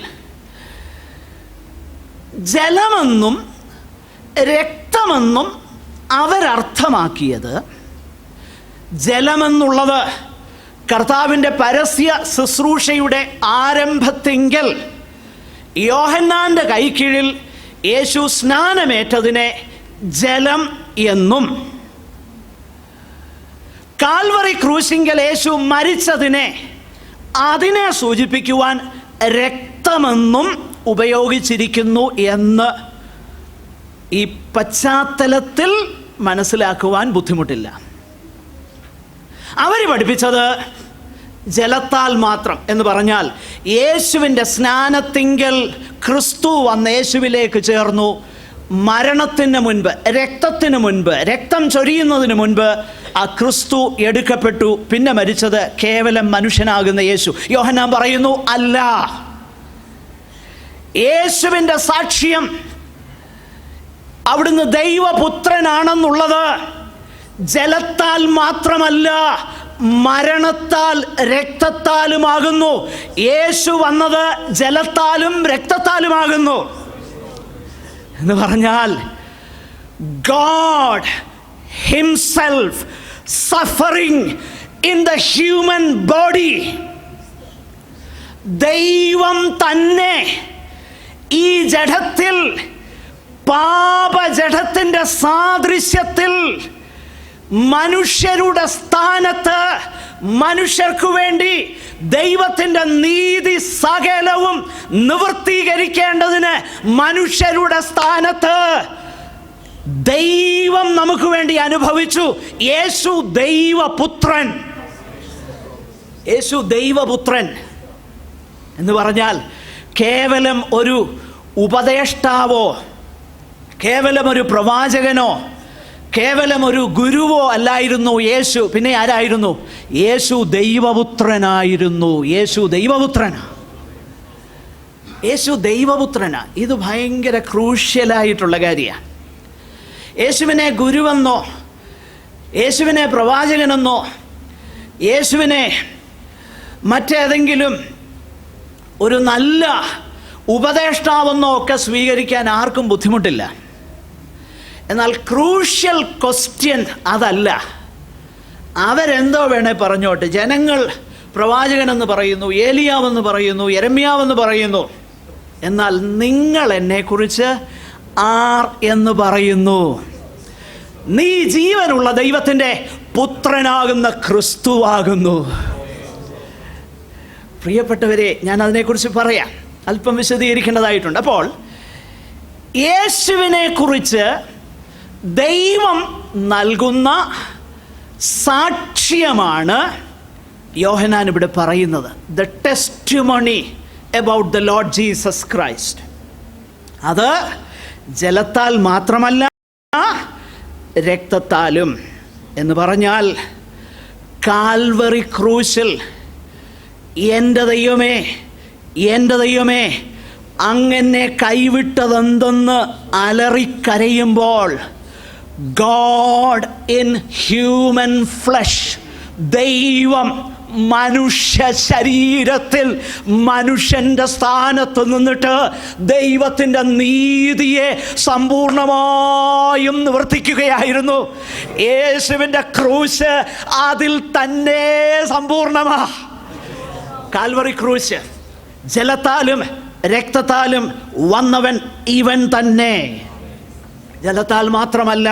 ജലമെന്നും രക്തമെന്നും അവരർത്ഥമാക്കിയത്, ജലമെന്നുള്ളത് കർത്താവിൻ്റെ പരസ്യ ശുശ്രൂഷയുടെ ആരംഭത്തിങ്കൽ യോഹന്നാൻ്റെ കൈക്കീഴിൽ യേശു സ്നാനമേറ്റതിനെ ജലം എന്നും, കാൽവറി ക്രൂശിങ്കൽ യേശു മരിച്ചതിനെ അതിനെ സൂചിപ്പിക്കുവാൻ രക്തമെന്നും ഉപയോഗിച്ചിരിക്കുന്നു എന്ന് ഈ പശ്ചാത്തലത്തിൽ മനസ്സിലാക്കുവാൻ ബുദ്ധിമുട്ടില്ല. അവർ പഠിപ്പിച്ചത് ജലത്താൽ മാത്രം എന്ന് പറഞ്ഞാൽ യേശുവിൻ്റെ സ്നാനത്തിങ്കൽ ക്രിസ്തു വന്ന് യേശുവിലേക്ക് ചേർന്നു. മരണത്തിന് മുൻപ്, രക്തത്തിന് മുൻപ്, രക്തം ചൊരിയുന്നതിന് മുൻപ് ആ ക്രിസ്തു എടുക്കപ്പെട്ടു. പിന്നെ മരിച്ചത് കേവലം മനുഷ്യനാകുന്ന യേശു. യോഹന്നാൻ പറയുന്നു, അല്ല, യേശുവിൻ്റെ സാക്ഷ്യം അവിടുന്ന് ദൈവപുത്രനാണെന്നുള്ളത് ജലത്താൽ മാത്രമല്ല, മരണത്താൽ രക്തത്താലുമാകുന്നു. യേശു വന്നത് ജലത്താലും രക്തത്താലുമാകുന്നു എന്ന് പറഞ്ഞാൽ God himself suffering in the human body, ദൈവം തന്നെ ഈ ജഡത്തിൽ, പാപജഡത്തിൻ്റെ സാദൃശ്യത്തിൽ മനുഷ്യരുടെ സ്ഥാനത്ത്, മനുഷ്യർക്കു വേണ്ടി ദൈവത്തിൻ്റെ നീതി സകലവും നിവൃത്തീകരിക്കേണ്ടതിന് മനുഷ്യരുടെ സ്ഥാനത്ത് ദൈവം നമുക്ക് വേണ്ടി അനുഭവിച്ചു. യേശു ദൈവപുത്രൻ. യേശു ദൈവപുത്രൻ എന്ന് പറഞ്ഞാൽ കേവലം ഒരു ഉപദേഷ്ടാവോ, കേവലം ഒരു പ്രവാചകനോ, കേവലം ഒരു ഗുരുവോ അല്ലായിരുന്നു യേശു. പിന്നെ ആരായിരുന്നു? യേശു ദൈവപുത്രനായിരുന്നു. യേശു ദൈവപുത്രനാ. യേശു ദൈവപുത്രനാ. ഇത് ഭയങ്കര ക്രൂഷ്യലായിട്ടുള്ള കാര്യമാണ്. യേശുവിനെ ഗുരുവെന്നോ, യേശുവിനെ പ്രവാചകനെന്നോ, യേശുവിനെ മറ്റേതെങ്കിലും ഒരു നല്ല ഉപദേഷ്ടാവെന്നോ ഒക്കെ സ്വീകരിക്കാൻ ആർക്കും ബുദ്ധിമുട്ടില്ല. എന്നാൽ ക്രൂഷ്യൽ ക്വസ്റ്റ്യൻ അതല്ല. അവരെന്തോ വേണേ പറഞ്ഞോട്ടെ. ജനങ്ങൾ പ്രവാചകനെന്ന് പറയുന്നു, ഏലിയാവെന്ന് പറയുന്നു, യെരമ്യാവെന്ന് പറയുന്നു. എന്നാൽ നിങ്ങൾ എന്നെക്കുറിച്ച് ആർ എന്ന് പറയുന്നു? നീ ജീവനുള്ള ദൈവത്തിൻ്റെ പുത്രനാകുന്ന ക്രിസ്തുവാകുന്നു. പ്രിയപ്പെട്ടവരെ, ഞാൻ അതിനെക്കുറിച്ച് പറയാം, അല്പം വിശദീകരിക്കേണ്ടതായിട്ടുണ്ട്. അപ്പോൾ യേശുവിനെ കുറിച്ച് ദൈവം നൽകുന്ന സാക്ഷ്യമാണ് യോഹന്നാൻ ഇവിടെ പറയുന്നത്. The testimony about the Lord Jesus Christ. അത് ജലത്താൽ മാത്രമല്ല, രക്തത്താലും. എന്ന് പറഞ്ഞാൽ കാൽവറി ക്രൂശിൽ എൻ്റെ ദൈവമേ, എൻ്റെ ദൈവമേ, അങ്ങനെ കൈവിട്ടതെന്തെന്ന് അലറിക്കരയുമ്പോൾ God in human flesh, ദൈവം മനുഷ്യ ശരീരത്തിൽ മനുഷ്യൻ്റെ സ്ഥാനത്ത് നിന്നിട്ട് ദൈവത്തിൻ്റെ നീതിയെ സമ്പൂർണമായും നിവർത്തിക്കുകയായിരുന്നു. യേശുവിൻ്റെ ക്രൂശ് അതിൽ തന്നെ സമ്പൂർണമാ. കാൽവറി ക്രൂശ് ജലത്താലും രക്തത്താലും വന്നവൻ ഇവൻ തന്നെ. ജലത്താൽ മാത്രമല്ല,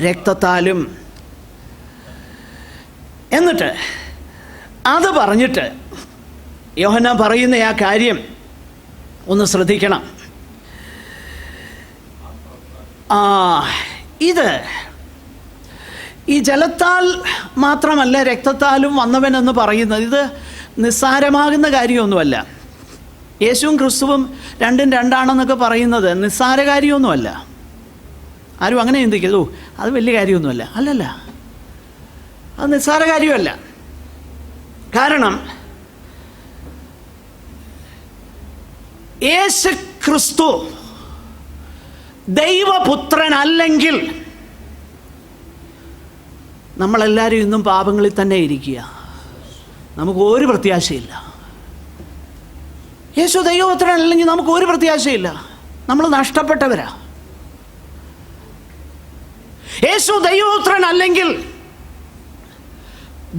രക്തത്താലും. എന്നിട്ട് അത് പറഞ്ഞിട്ട് യോഹന്നാൻ പറയുന്ന ആ കാര്യം ഒന്ന് ശ്രദ്ധിക്കണം. ഇത് ഈ ജലത്താൽ മാത്രമല്ല രക്തത്താലും വന്നവൻ എന്ന് പറയുന്നത് ഇത് നിസ്സാരമാകുന്ന കാര്യമൊന്നുമല്ല. യേശുവും ക്രിസ്തുവും രണ്ടും രണ്ടാണെന്നൊക്കെ പറയുന്നത് നിസ്സാര കാര്യമൊന്നുമല്ല. ആരും അങ്ങനെ ചിന്തിക്കരുത്, അത് വലിയ കാര്യമൊന്നുമല്ല. അല്ലല്ല, അത് നിസ്സാര കാര്യമല്ല. കാരണം യേശു ക്രിസ്തു ദൈവപുത്രനല്ലെങ്കിൽ നമ്മളെല്ലാവരും ഇന്നും പാപങ്ങളിൽ തന്നെ ഇരിക്കുക. നമുക്ക് ഒരു പ്രത്യാശയില്ല. യേശു ദൈവപുത്രനല്ലെങ്കിൽ നമുക്ക് ഒരു പ്രത്യാശയില്ല. നമ്മൾ നഷ്ടപ്പെട്ടവരാ. യേശു ദൈവപുത്രനല്ലെങ്കിൽ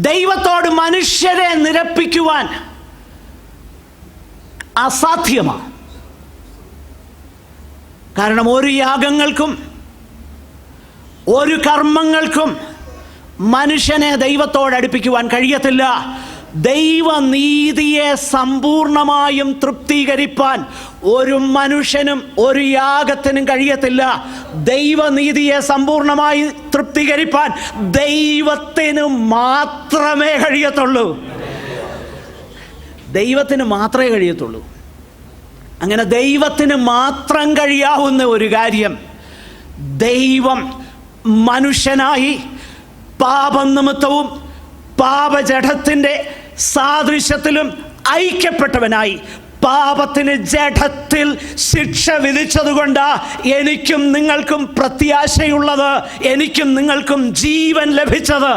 ദൈവത്തോട് മനുഷ്യരെ നിരപ്പിക്കുവാൻ അസാധ്യമാണ്. കാരണം ഒരു യാഗങ്ങൾക്കും ഒരു കർമ്മങ്ങൾക്കും മനുഷ്യനെ ദൈവത്തോട് അടുപ്പിക്കുവാൻ കഴിയത്തില്ല. ദൈവനീതിയെ സമ്പൂർണമായും തൃപ്തീകരിപ്പാൻ ഒരു മനുഷ്യനും ഒരു യാഗത്തിനും കഴിയത്തില്ല. ദൈവനീതിയെ സമ്പൂർണമായി തൃപ്തീകരിപ്പാൻ ദൈവത്തിന് മാത്രമേ കഴിയത്തുള്ളൂ. ദൈവത്തിന് മാത്രമേ കഴിയത്തുള്ളൂ. അങ്ങനെ ദൈവത്തിന് മാത്രം കഴിയാവുന്ന ഒരു കാര്യം, ദൈവം മനുഷ്യനായി പാപനിമിത്തവും പാപജഡത്തിൻ്റെ സാദൃശ്യത്തിലും ഐക്യപ്പെട്ടവനായി പാപത്തിന് ജഡത്തിൽ ശിക്ഷ വിധിച്ചതുകൊണ്ടാ എനിക്കും നിങ്ങൾക്കും പ്രത്യാശയുള്ളത്, എനിക്കും നിങ്ങൾക്കും ജീവൻ ലഭിച്ചത്.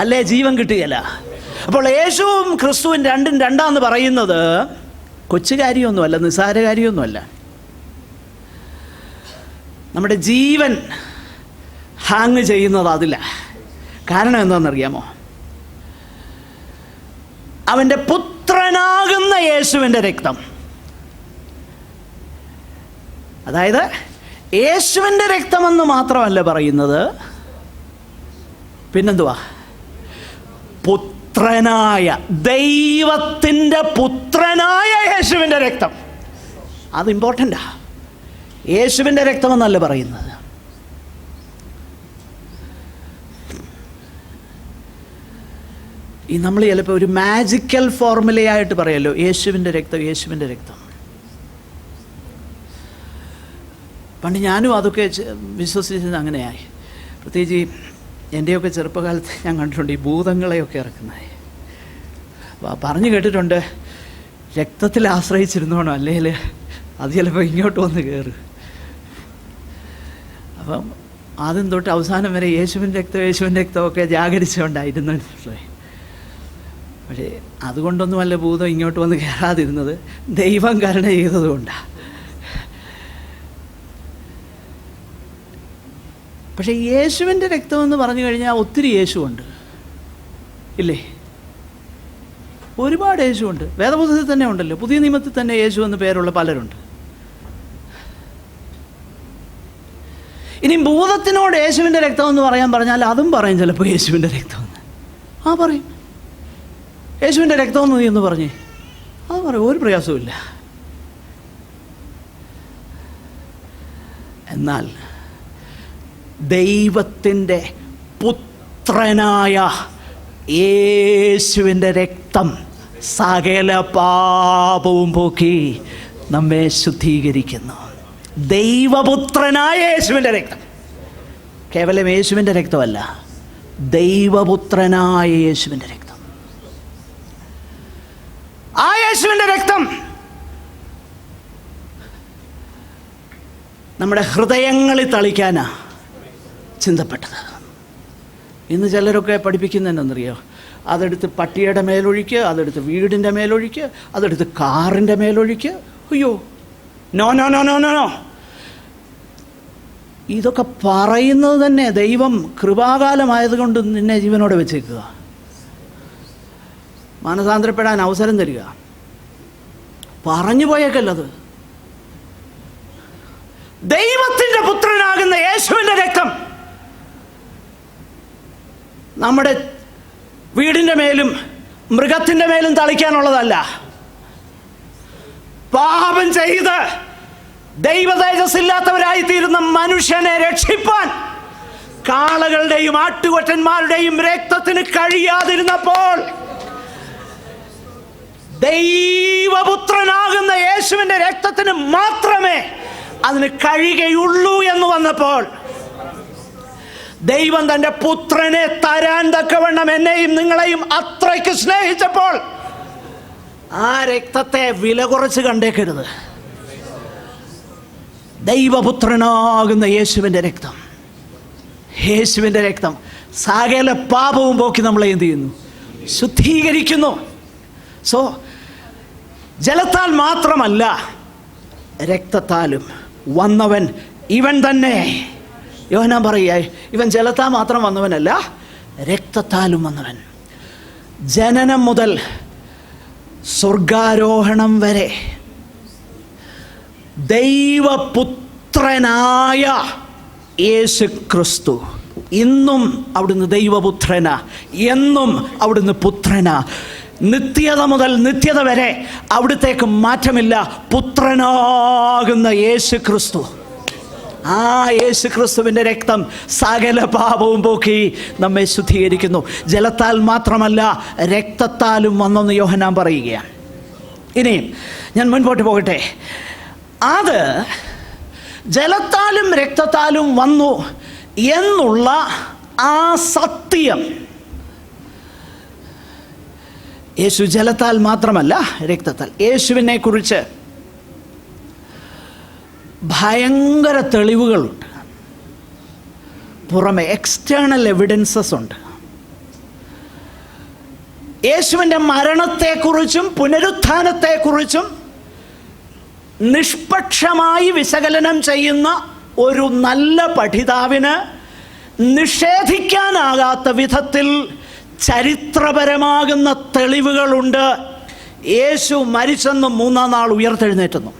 അല്ലേ? ജീവൻ കിട്ടുകയില്ല. അപ്പോൾ യേശുവും ക്രിസ്തുവും രണ്ടും രണ്ടാന്ന് പറയുന്നത് കൊച്ചു കാര്യമൊന്നുമല്ല, നിസ്സാര കാര്യമൊന്നുമല്ല. നമ്മുടെ ജീവൻ ഹാങ് ചെയ്യുന്നത് അതില്ല. കാരണം എന്താണെന്നറിയാമോ? അവൻ്റെ പുത്രനാകുന്ന യേശുവിൻ്റെ രക്തം. അതായത് യേശുവിൻ്റെ രക്തമെന്ന് മാത്രമല്ല പറയുന്നത്, പിന്നെന്തുവാ? പുത്രനായ, ദൈവത്തിൻ്റെ പുത്രനായ യേശുവിൻ്റെ രക്തം. അത് ഇമ്പോർട്ടൻ്റാ. യേശുവിൻ്റെ രക്തമെന്നല്ല പറയുന്നത്. ഈ നമ്മൾ ചിലപ്പോൾ ഒരു മാജിക്കൽ ഫോർമുലയായിട്ട് പറയല്ലോ, യേശുവിൻ്റെ രക്തം, യേശുവിൻ്റെ രക്തം. പണ്ട് ഞാനും അതൊക്കെ വിശ്വസിച്ചത് അങ്ങനെയായി. പ്രത്യേകിച്ച് എൻ്റെയൊക്കെ ചെറുപ്പകാലത്ത് ഞാൻ കണ്ടിട്ടുണ്ട് ഈ ഭൂതങ്ങളെയൊക്കെ ഇറക്കുന്നത്. പറഞ്ഞു കേട്ടിട്ടുണ്ട്, രക്തത്തിൽ ആശ്രയിച്ചിരുന്നോണം, അല്ലെങ്കിൽ അത് ചിലപ്പോൾ ഇങ്ങോട്ട് വന്ന് കയറും. അപ്പം ആദ്യം തൊട്ട് അവസാനം വരെ യേശുവിൻ്റെ രക്തം, യേശുവിൻ്റെ രക്തമൊക്കെ ജാഗരിച്ചുകൊണ്ടായിരുന്നു. പക്ഷേ അതുകൊണ്ടൊന്നുമല്ല ഭൂതം ഇങ്ങോട്ട് വന്ന് കയറാതിരുന്നത്, ദൈവം കരുണ ചെയ്തതുകൊണ്ടാണ്. പക്ഷേ യേശുവിൻ്റെ രക്തമെന്ന് പറഞ്ഞു കഴിഞ്ഞാൽ ഒത്തിരി യേശുവുണ്ട്, ഇല്ലേ? ഒരുപാട് യേശുവുണ്ട്. വേദപുസ്തകത്തിൽ തന്നെ ഉണ്ടല്ലോ, പുതിയ നിയമത്തിൽ തന്നെ യേശു എന്ന് പേരുള്ള പലരുണ്ട്. ഇനി ഭൂതത്തിനോട് യേശുവിൻ്റെ രക്തമെന്ന് പറഞ്ഞാൽ അതും പറയും ചിലപ്പോൾ യേശുവിൻ്റെ രക്തമെന്ന്. പറയും യേശുവിൻ്റെ രക്തമെന്ന് നീ എന്ന് പറഞ്ഞേ, അത് പറയും, ഒരു പ്രയാസവുമില്ല. എന്നാൽ ദൈവത്തിൻ്റെ പുത്രനായ യേശുവിൻ്റെ രക്തം സകല പാപവും പോക്കി നമ്മെ ശുദ്ധീകരിക്കുന്നു. ദൈവപുത്രനായ യേശുവിൻ്റെ രക്തം, കേവലം യേശുവിൻ്റെ രക്തമല്ല, ദൈവപുത്രനായ യേശുവിൻ്റെ രക്തം. ആ യേശുവിൻ്റെ രക്തം നമ്മുടെ ഹൃദയങ്ങളിൽ തളിക്കാനാ ചിന്തപ്പെട്ടത്. ഇന്ന് ചിലരൊക്കെ പഠിപ്പിക്കുന്നതെന്നറിയോ? അതെടുത്ത് പട്ടിയുടെ മേലൊഴിക്ക്, അതെടുത്ത് വീടിൻ്റെ മേലൊഴിക്ക്, അതെടുത്ത് കാറിൻ്റെ മേലൊഴിക്ക്. അയ്യോ, no no no no no no. ഇതൊക്കെ പറയുന്നത് തന്നെ ദൈവം കൃപാകാലമായതുകൊണ്ട് നിന്നെ ജീവനോടെ വെച്ചേക്കുക, മാനസാന്തരപ്പെടാൻ അവസരം തരിക. പറഞ്ഞു പോയേക്കല്ലത്. ദൈവത്തിൻ്റെ പുത്രനാകുന്ന യേശുവിൻ്റെ രക്തം നമ്മുടെ വീടിൻ്റെ മേലും മൃഗത്തിൻ്റെ മേലും തളിക്കാനുള്ളതല്ല. പാപം ചെയ്ത് ദൈവതേജസ്സില്ലാത്തവരായിത്തീരുന്ന മനുഷ്യനെ രക്ഷിപ്പാൻ കാളകളുടെയും ആട്ടുകൊറ്റന്മാരുടെയും രക്തത്തിന് കഴിയാതിരുന്നപ്പോൾ ദൈവപുത്രനാകുന്ന യേശുവിൻ്റെ രക്തത്തിന് മാത്രമേ അതിന് കഴിയുകയുള്ളൂ എന്ന് വന്നപ്പോൾ ദൈവം തൻ്റെ പുത്രനെ തരാൻ തക്കവണ്ണം എന്നെയും നിങ്ങളെയും അത്രയ്ക്ക് സ്നേഹിച്ചപ്പോൾ ആ രക്തത്തെ വില കുറച്ച് കണ്ടേക്കരുത്. ദൈവപുത്രനാകുന്ന യേശുവിൻ്റെ രക്തം, യേശുവിൻ്റെ രക്തം സകല പാപവും പോക്കി നമ്മളെ എന്ത് ചെയ്യുന്നു? ശുദ്ധീകരിക്കുന്നു. സോ ജലത്താൽ മാത്രമല്ല, രക്തത്താലും വന്നവൻ ഇവൻ തന്നെ. യോഹന്നാൻ പറയുക, ഇവൻ ജലത്താൽ മാത്രം വന്നവനല്ല, രക്തത്താലും വന്നവൻ. ജനനം മുതൽ സ്വർഗാരോഹണം വരെ ദൈവപുത്രനായ യേശു ക്രിസ്തു ഇന്നും അവിടുന്ന് ദൈവപുത്രനാ, എന്നും അവിടുന്ന് പുത്രനാ. നിത്യത മുതൽ നിത്യത വരെ അവിടുത്തേക്ക് മാറ്റമില്ല. പുത്രനാകുന്ന യേശു ക്രിസ്തു, ആ യേശു ക്രിസ്തുവിൻ്റെ രക്തം സകല പാപവും പോക്കി നമ്മെ ശുദ്ധീകരിക്കുന്നു. ജലത്താൽ മാത്രമല്ല, രക്തത്താലും വന്നെന്ന് യോഹന്നാൻ പറയുകയാണ്. ഇനി ഞാൻ മുൻപോട്ട് പോകട്ടെ. അത് ജലത്താലും രക്തത്താലും വന്നു എന്നുള്ള ആ സത്യം യേശു ജലത്താൽ മാത്രമല്ല രക്തത്താൽ. യേശുവിനെ കുറിച്ച് ഭയങ്കര തെളിവുകളുണ്ട്. പുറമെ എക്സ്റ്റേണൽ എവിഡൻസസ് ഉണ്ട്. യേശുവിൻ്റെ മരണത്തെക്കുറിച്ചും പുനരുത്ഥാനത്തെക്കുറിച്ചും നിഷ്പക്ഷമായി വിശകലനം ചെയ്യുന്ന ഒരു നല്ല പഠിതാവിന് നിഷേധിക്കാനാകാത്ത വിധത്തിൽ ചരിത്രപരമാകുന്ന തെളിവുകളുണ്ട്. യേശു മരിച്ചെന്നും 3-ാം നാൾ ഉയർത്തെഴുന്നേറ്റെന്നും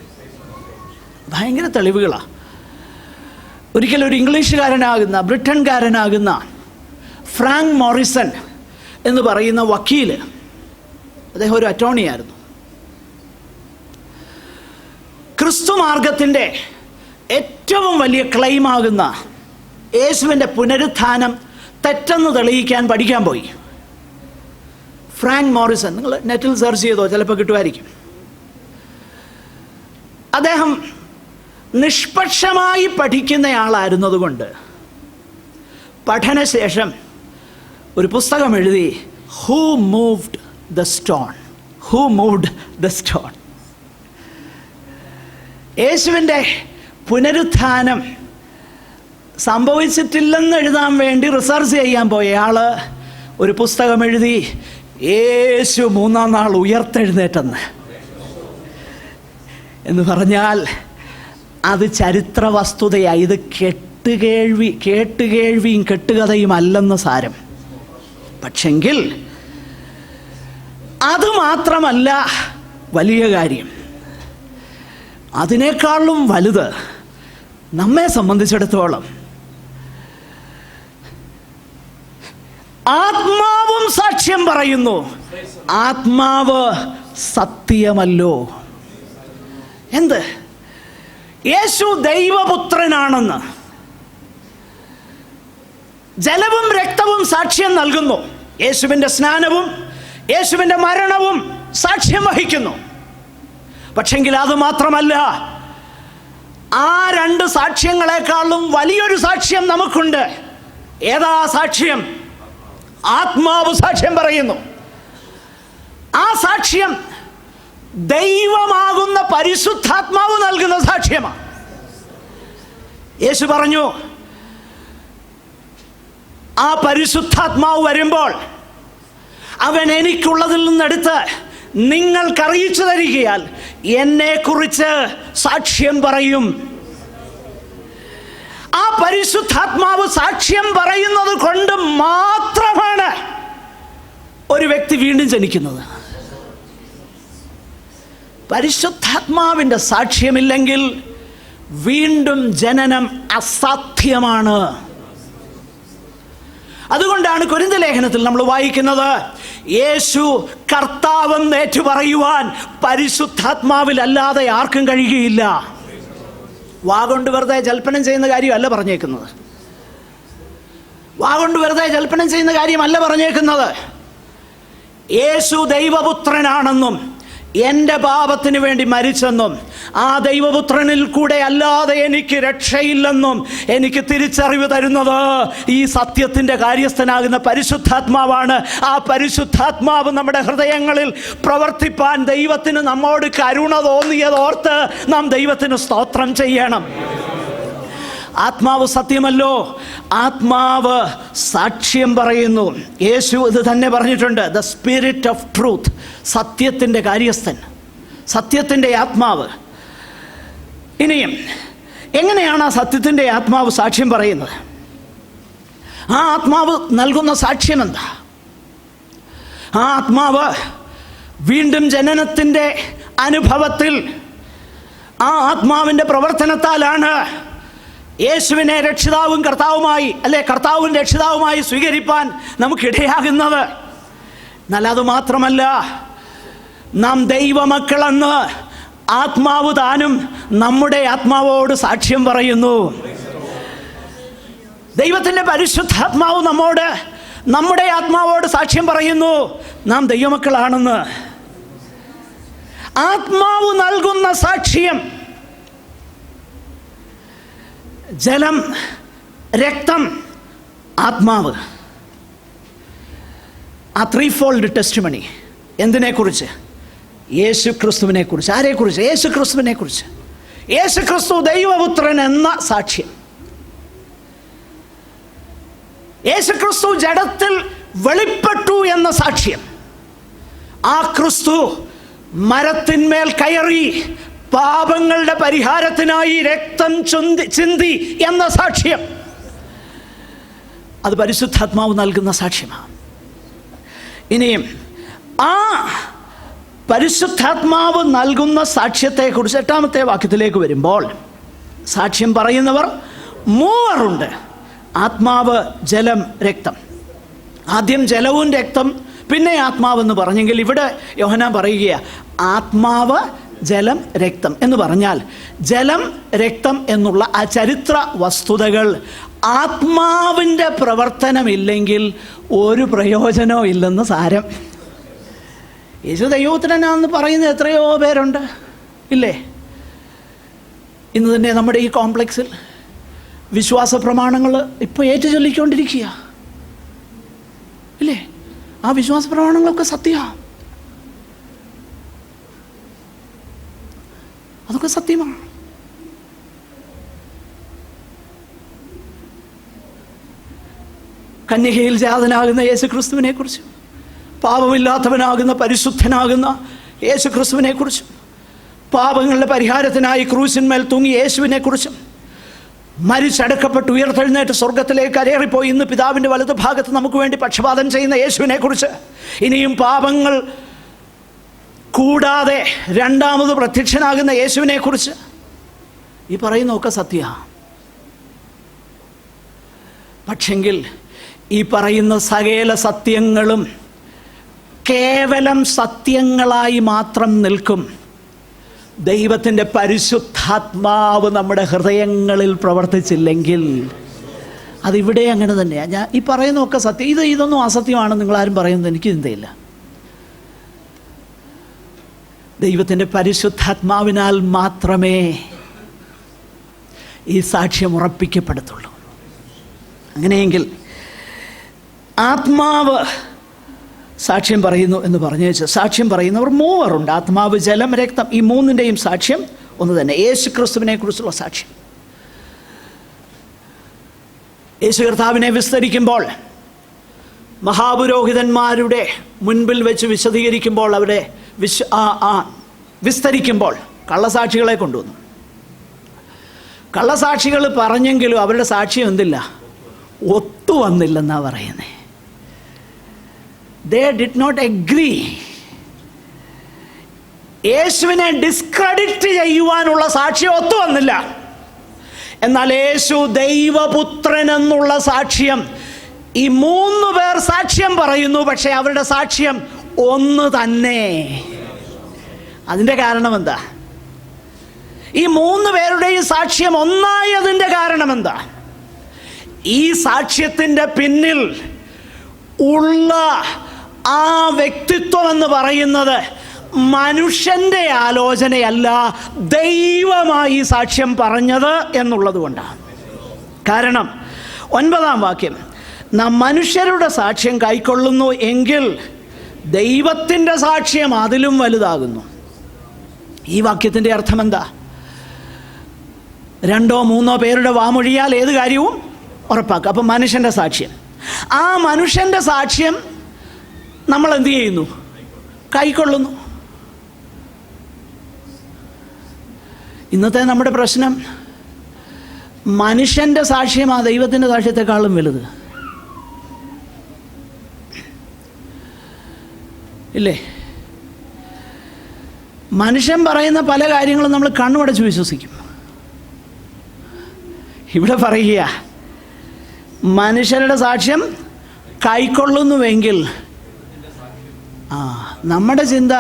ഭയങ്കര തെളിവുകളാണ്. ഒരിക്കലും ഒരു ഇംഗ്ലീഷുകാരനാകുന്ന ബ്രിട്ടൻകാരനാകുന്ന ഫ്രാങ്ക് മോറിസൺ എന്ന് പറയുന്ന വക്കീൽ, അദ്ദേഹം ഒരു അറ്റോർണിയായിരുന്നു. ക്രിസ്തു മാർഗത്തിൻ്റെ ഏറ്റവും വലിയ ക്ലെയിമാകുന്ന യേശുവിൻ്റെ പുനരുത്ഥാനം തെറ്റെന്ന് തെളിയിക്കാൻ പഠിക്കാൻ പോയി. ഫ്രാങ്ക് മോറിസൺ, നിങ്ങൾ നെറ്റിൽ സെർച്ച് ചെയ്തോ, ചിലപ്പോൾ കിട്ടുമായിരിക്കും. അദ്ദേഹം നിഷ്പക്ഷമായി പഠിക്കുന്നയാളായിരുന്നതുകൊണ്ട് പഠനശേഷം ഒരു പുസ്തകം എഴുതി, who moved the stone. Who moved the stone. യേശുവിൻ്റെ പുനരുത്ഥാനം സംഭവിച്ചിട്ടില്ലെന്ന് എഴുതാൻ വേണ്ടി റിസർച്ച് ചെയ്യാൻ പോയ ആൾ ഒരു പുസ്തകം എഴുതി, യേശു 3-ാം നാൾ ഉയർത്തെഴുന്നേറ്റെന്ന്. എന്ന് പറഞ്ഞാൽ അത് ചരിത്ര വസ്തുതയായി. ഇത് കേട്ടുകേൾവിയും കെട്ടുകഥയും അല്ലെന്ന് സാരം. പക്ഷെങ്കിൽ അത് മാത്രമല്ല വലിയ കാര്യം. അതിനേക്കാളും വലുത് നമ്മെ സംബന്ധിച്ചിടത്തോളം ആത്മാവും സാക്ഷ്യം പറയുന്നു. ആത്മാവ് സത്യമല്ലോ. എന്ത്? യേശു ദൈവപുത്രനാണെന്ന് ജലവും രക്തവും സാക്ഷ്യം നൽകുന്നു. യേശുവിൻ്റെ സ്നാനവും യേശുവിൻ്റെ മരണവും സാക്ഷ്യം വഹിക്കുന്നു. പക്ഷെങ്കിൽ അത് മാത്രമല്ല, ആ 2 സാക്ഷ്യങ്ങളെക്കാളും വലിയൊരു സാക്ഷ്യം നമുക്കുണ്ട്. ഏതാ സാക്ഷ്യം? ആത്മാവ് സാക്ഷ്യം പറയുന്നു. ആ സാക്ഷ്യം ദൈവമാകുന്ന പരിശുദ്ധാത്മാവ് നൽകുന്ന സാക്ഷ്യമാണ്. യേശു പറഞ്ഞു, ആ പരിശുദ്ധാത്മാവ് വരുമ്പോൾ അവൻ എനിക്കുള്ളതിൽ നിന്നെടുത്ത് നിങ്ങൾക്കറിയിച്ചു തരികയാൽ എന്നെക്കുറിച്ച് സാക്ഷ്യം പറയും. ആ പരിശുദ്ധാത്മാവ് സാക്ഷ്യം പറയുന്നത് കൊണ്ട് മാത്രമാണ് ഒരു വ്യക്തി വീണ്ടും ജനിക്കുന്നത്. പരിശുദ്ധാത്മാവിൻ്റെ സാക്ഷ്യമില്ലെങ്കിൽ വീണ്ടും ജനനം അസാധ്യമാണ്. അതുകൊണ്ടാണ് കൊരിന്ത്യർ ലേഖനത്തിൽ നമ്മൾ വായിക്കുന്നത്, യേശു കർത്താവെന്ന് ഏറ്റുപറയുവാൻ പരിശുദ്ധാത്മാവിലല്ലാതെ ആർക്കും കഴിയുകയില്ല. വാഗൊണ്ട് വെറുതെ ജൽപ്പനം ചെയ്യുന്ന കാര്യമല്ല പറഞ്ഞേക്കുന്നത്. വാഗൊണ്ട് വെറുതെ ജൽപ്പനം ചെയ്യുന്ന കാര്യമല്ല പറഞ്ഞേക്കുന്നത്. യേശു ദൈവപുത്രനാണെന്നും എൻ്റെ പാപത്തിന് വേണ്ടി മരിച്ചെന്നും ആ ദൈവപുത്രനിൽ കൂടെ അല്ലാതെ എനിക്ക് രക്ഷയില്ലെന്നും എനിക്ക് തിരിച്ചറിവ് തരുന്നത് ഈ സത്യത്തിൻ്റെ കാര്യസ്ഥനാകുന്ന പരിശുദ്ധാത്മാവാണ്. ആ പരിശുദ്ധാത്മാവ് നമ്മുടെ ഹൃദയങ്ങളിൽ പ്രവർത്തിപ്പാൻ ദൈവത്തിന് നമ്മോട് കരുണ തോന്നിയതോർത്ത് നാം ദൈവത്തിന് സ്തോത്രം ചെയ്യണം. ആത്മാവ് സത്യമല്ലോ, ആത്മാവ് സാക്ഷ്യം പറയുന്നു. യേശു ഇത് തന്നെ പറഞ്ഞിട്ടുണ്ട്, ദ സ്പിരിറ്റ് ഓഫ് ട്രൂത്ത്, സത്യത്തിൻ്റെ കാര്യസ്ഥൻ, സത്യത്തിൻ്റെ ആത്മാവ്. ഇനിയും എങ്ങനെയാണ് ആ സത്യത്തിൻ്റെ ആത്മാവ് സാക്ഷ്യം പറയുന്നത്? ആ ആത്മാവ് നൽകുന്ന സാക്ഷ്യം എന്താ? ആ ആത്മാവ് വീണ്ടും ജനനത്തിൻ്റെ അനുഭവത്തിൽ ആ ആത്മാവിൻ്റെ പ്രവർത്തനത്താലാണ് യേശുവിനെ രക്ഷിതാവും കർത്താവുമായി, അല്ലെ കർത്താവും രക്ഷിതാവുമായി സ്വീകരിപ്പാൻ നമുക്കിടയാകുന്നത്. എന്നാൽ അതുമാത്രമല്ല, നാം ദൈവമക്കളെന്ന് ആത്മാവ് താനും നമ്മുടെ ആത്മാവോട് സാക്ഷ്യം പറയുന്നു. ദൈവത്തിൻ്റെ പരിശുദ്ധാത്മാവ് നമ്മുടെ ആത്മാവോട് സാക്ഷ്യം പറയുന്നു നാം ദൈവമക്കളാണെന്ന്. ആത്മാവ് നൽകുന്ന സാക്ഷ്യം ജലം, രക്തം, ആത്മാവ്, ആ ത്രീ ഫോൾഡ് ടെസ്റ്റിമണി എന്തിനെക്കുറിച്ച്? യേശു ക്രിസ്തുവിനെക്കുറിച്ച്. ആരെക്കുറിച്ച്? യേശു ക്രിസ്തുവിനെക്കുറിച്ച്. യേശു ക്രിസ്തു ദൈവപുത്രൻ എന്ന സാക്ഷ്യം. യേശു ക്രിസ്തു ജഡത്തിൽ വെളിപ്പെട്ടു എന്ന സാക്ഷ്യം. ആ ക്രിസ്തു മരത്തിന്മേൽ കയറി പാപങ്ങളുടെ പരിഹാരത്തിനായി രക്തം ചിന്തി എന്ന സാക്ഷ്യം. അത് പരിശുദ്ധാത്മാവ് നൽകുന്ന സാക്ഷ്യമാണ്. ഇനിയും ആ പരിശുദ്ധാത്മാവ് നൽകുന്ന സാക്ഷ്യത്തെക്കുറിച്ച് 8-ാമത്തെ വാക്യത്തിലേക്ക് വരുമ്പോൾ, സാക്ഷ്യം പറയുന്നവർ 3 ഉണ്ട്. ആത്മാവ്, ജലം, രക്തം. ആദ്യം ജലവും രക്തം, പിന്നെ ആത്മാവെന്ന് പറഞ്ഞെങ്കിൽ ഇവിടെ യോഹന്നാൻ പറയുകയാണ് ആത്മാവ്, ജലം, രക്തം എന്ന് പറഞ്ഞാൽ ജലം, രക്തം എന്നുള്ള ആ ചരിത്ര വസ്തുതകൾ ആത്മാവിൻ്റെ പ്രവർത്തനമില്ലെങ്കിൽ ഒരു പ്രയോജനവും ഇല്ലെന്ന് സാരം. യേശു ദൈവപുത്രനാണെന്ന് പറയുന്ന എത്രയോ പേരുണ്ട്, ഇല്ലേ? ഇന്ന് തന്നെ നമ്മുടെ ഈ കോംപ്ലക്സിൽ വിശ്വാസ പ്രമാണങ്ങൾ ഇപ്പോൾ ഏറ്റുചൊല്ലിക്കൊണ്ടിരിക്കുക, ഇല്ലേ? ആ വിശ്വാസ പ്രമാണങ്ങളൊക്കെ സത്യമാണ്, അതൊക്കെ സത്യമാണ്. കന്യകയിൽ ജാതനാകുന്ന യേശു ക്രിസ്തുവിനെ കുറിച്ചും, പാപമില്ലാത്തവനാകുന്ന പരിശുദ്ധനാകുന്ന യേശു ക്രിസ്തുവിനെ കുറിച്ചും, പാപങ്ങളുടെ പരിഹാരത്തിനായി ക്രൂശിന്മേൽ തൂങ്ങി യേശുവിനെ കുറിച്ചും, മരിച്ചടക്കപ്പെട്ട് ഉയർത്തെഴുന്നേറ്റ് സ്വർഗത്തിലേക്ക് കരേറിപ്പോയി ഇന്ന് പിതാവിൻ്റെ വലതു ഭാഗത്ത് നമുക്ക് വേണ്ടി പക്ഷപാതം ചെയ്യുന്ന യേശുവിനെ കുറിച്ച്, ഇനിയും പാപങ്ങൾ കൂടാതെ രണ്ടാമത് പ്രത്യക്ഷനാകുന്ന യേശുവിനെ കുറിച്ച് ഈ പറയുന്നതൊക്കെ സത്യമാണ്. പക്ഷെങ്കിൽ ഈ പറയുന്ന സകല സത്യങ്ങളും കേവലം സത്യങ്ങളായി മാത്രം നിൽക്കും ദൈവത്തിൻ്റെ പരിശുദ്ധാത്മാവ് നമ്മുടെ ഹൃദയങ്ങളിൽ പ്രവർത്തിച്ചില്ലെങ്കിൽ. അതിവിടെ അങ്ങനെ തന്നെയാണ്. ഞാൻ ഈ പറയുന്നതൊക്കെ സത്യം, ഇതൊന്നും അസത്യമാണെന്ന് നിങ്ങളാരും പറയുന്നത് എനിക്ക് ചിന്തയില്ല. ദൈവത്തിൻ്റെ പരിശുദ്ധാത്മാവിനാൽ മാത്രമേ ഈ സാക്ഷ്യം ഉറപ്പിക്കപ്പെടത്തുള്ളൂ. അങ്ങനെയെങ്കിൽ ആത്മാവ് സാക്ഷ്യം പറയുന്നു എന്ന് പറഞ്ഞു വെച്ചാൽ, സാക്ഷ്യം പറയുന്നവർ 3 ഉണ്ട്. ആത്മാവ്, ജലം, രക്തം. ഈ 3ൻ്റെയും സാക്ഷ്യം ഒന്ന് തന്നെ, യേശു ക്രിസ്തുവിനെ കുറിച്ചുള്ള സാക്ഷ്യം. യേശു കർത്താവിനെ വിസ്തരിക്കുമ്പോൾ, മഹാപുരോഹിതന്മാരുടെ മുൻപിൽ വെച്ച് വിശദീകരിക്കുമ്പോൾ, അവിടെ വിസ്തരിക്കുമ്പോൾ കള്ളസാക്ഷികളെ കൊണ്ടുവന്നു. കള്ളസാക്ഷികൾ പറഞ്ഞെങ്കിലും അവരുടെ സാക്ഷ്യം എന്തില്ല, ഒത്തു വന്നില്ലെന്നാണ് പറയുന്നത്. They did not agree. യേശുവിനെ ഡിസ്ക്രെഡിറ്റ് ചെയ്യുവാനുള്ള സാക്ഷ്യം ഒത്തു വന്നില്ല. എന്നാൽ യേശു ദൈവപുത്രൻ എന്നുള്ള സാക്ഷ്യം ഈ 3 പേർ സാക്ഷ്യം പറയുന്നു. പക്ഷേ അവരുടെ സാക്ഷ്യം ഒന്ന് തന്നെ. അതിൻ്റെ കാരണം എന്താ? ഈ 3 പേരുടെയും സാക്ഷ്യം ഒന്നായതിൻ്റെ കാരണം എന്താ? ഈ സാക്ഷ്യത്തിൻ്റെ പിന്നിൽ ഉള്ള ആ വ്യക്തിത്വം എന്ന് പറയുന്നത് മനുഷ്യൻ്റെ ആലോചനയല്ല, ദൈവമായി സാക്ഷ്യം പറഞ്ഞത് എന്നുള്ളത് കൊണ്ടാണ്. കാരണം 9-ാം വാക്യം, നാം മനുഷ്യരുടെ സാക്ഷ്യം കൈക്കൊള്ളുന്നു എങ്കിൽ ദൈവത്തിൻ്റെ സാക്ഷ്യം അതിലും വലുതാകുന്നു. ഈ വാക്യത്തിൻ്റെ അർത്ഥം എന്താ? 2-3 പേരുടെ വാമൊഴിയാൽ ഏത് കാര്യവും ഉറപ്പാക്കുക. അപ്പം മനുഷ്യൻ്റെ സാക്ഷ്യം, ആ മനുഷ്യൻ്റെ സാക്ഷ്യം നമ്മൾ എന്ത് ചെയ്യുന്നു? കൈക്കൊള്ളുന്നു. ഇന്നത്തെ നമ്മുടെ പ്രശ്നം മനുഷ്യൻ്റെ സാക്ഷ്യമാണ് ദൈവത്തിൻ്റെ സാക്ഷ്യത്തെക്കാളും വലുത്, ഇല്ലേ? മനുഷ്യൻ പറയുന്ന പല കാര്യങ്ങളും നമ്മൾ കണ്ണുമടച്ച് വിശ്വസിക്കും. ഇവിടെ പറയുക, മനുഷ്യരുടെ സാക്ഷ്യം കൈക്കൊള്ളുന്നുവെങ്കിൽ നമ്മുടെ ചിന്ത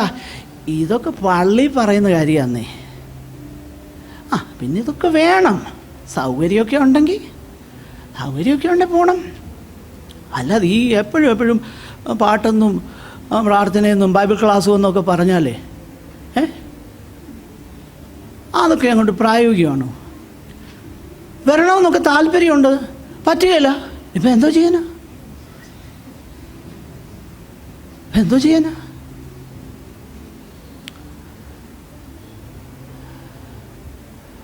ഇതൊക്കെ പള്ളി പറയുന്ന കാര്യമാന്നേ, പിന്നെ ഇതൊക്കെ വേണം, സൗകര്യമൊക്കെ ഉണ്ടെങ്കിൽ പോകണം. അല്ലാതെ ഈ എപ്പോഴും പാട്ടെന്നും പ്രാർത്ഥനയെന്നും ബൈബിൾ ക്ലാസ്സും എന്നൊക്കെ പറഞ്ഞാലേ അതൊക്കെ അങ്ങോട്ട് പ്രായോഗികമാണോ? വരണമെന്നൊക്കെ താല്പര്യമുണ്ട്, പറ്റുകയില്ല. ഇപ്പം എന്തോ ചെയ്യാനാ?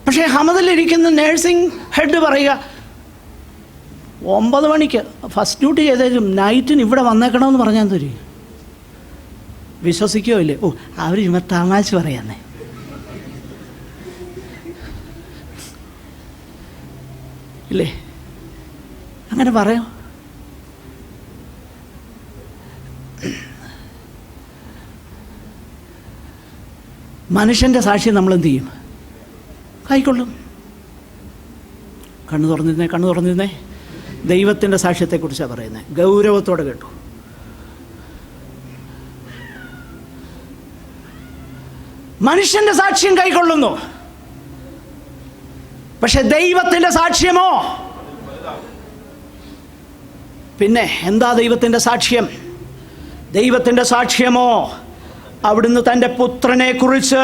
പക്ഷേ ഹമദിലിരിക്കുന്ന നേഴ്സിംഗ് ഹെഡ് പറയുക 9 മണിക്ക് ഫസ്റ്റ് ഡ്യൂട്ടി ചെയ്തേക്കും നൈറ്റിന് ഇവിടെ വന്നേക്കണമെന്ന് പറഞ്ഞാൽ തരും. വിശ്വസിക്കുകയോ ഇല്ലേ? ഓ, അവർ ചുമ്മാ തമാശ പറയാന്നേ. ഇല്ലേ? അങ്ങനെ പറയാം. മനുഷ്യൻ്റെ സാക്ഷ്യം നമ്മൾ എന്ത് ചെയ്യും? കൈക്കൊള്ളും. കണ്ണു തുറന്നിരുന്നേ. ദൈവത്തിൻ്റെ സാക്ഷ്യത്തെക്കുറിച്ചാണ് പറയുന്നത്. ഗൗരവത്തോടെ കേട്ടു. മനുഷ്യൻ്റെ സാക്ഷ്യം കൈക്കൊള്ളുന്നു, പക്ഷെ ദൈവത്തിൻ്റെ സാക്ഷ്യമോ? പിന്നെ എന്താ ദൈവത്തിൻ്റെ സാക്ഷ്യം? ദൈവത്തിൻ്റെ സാക്ഷ്യമോ അവിടുന്ന് തൻ്റെ പുത്രനെ കുറിച്ച്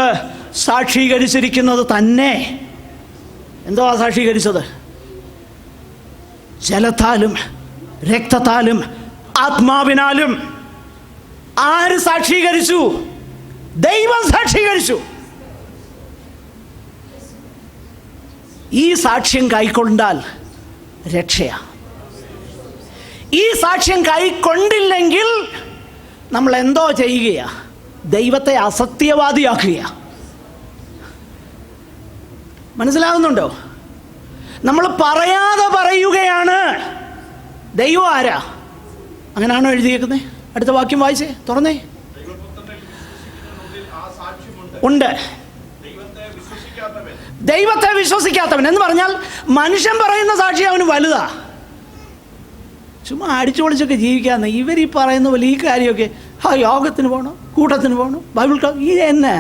സാക്ഷീകരിച്ചിരിക്കുന്നത് തന്നെ. എന്തോ സാക്ഷീകരിച്ചത്? ജലത്താലും രക്തത്താലും ആത്മാവിനാലും. ആര് സാക്ഷീകരിച്ചു? ദൈവം സാക്ഷീകരിച്ചു. ഈ സാക്ഷ്യം കൈക്കൊണ്ടാൽ രക്ഷയാ. ഈ സാക്ഷ്യം കൈക്കൊണ്ടില്ലെങ്കിൽ നമ്മൾ എന്തോ ചെയ്യുകയാ? ദൈവത്തെ അസത്യവാദിയാക്കുകയാ. മനസ്സിലാകുന്നുണ്ടോ? നമ്മൾ പറയാതെ പറയുകയാണ്. ദൈവം ആരാ? അങ്ങനെയാണോ എഴുതിയേക്കുന്നത്? അടുത്ത വാക്യം വായിച്ചേ, തുറന്നേ. ഉണ്ട്. ദൈവത്തെ വിശ്വസിക്കാത്തവൻ എന്ന് പറഞ്ഞാൽ മനുഷ്യൻ പറയുന്ന സാക്ഷി അവന് വലുതാ. ചുമ്മാ അടിച്ചു പൊളിച്ചൊക്കെ ജീവിക്കാന്ന്. ഇവർ ഈ പറയുന്ന പോലെ ഈ കാര്യമൊക്കെ യോഗത്തിന് പോകണം, കൂട്ടത്തിന് പോകണം, ബൈബിൾ ഇത് എന്നെ.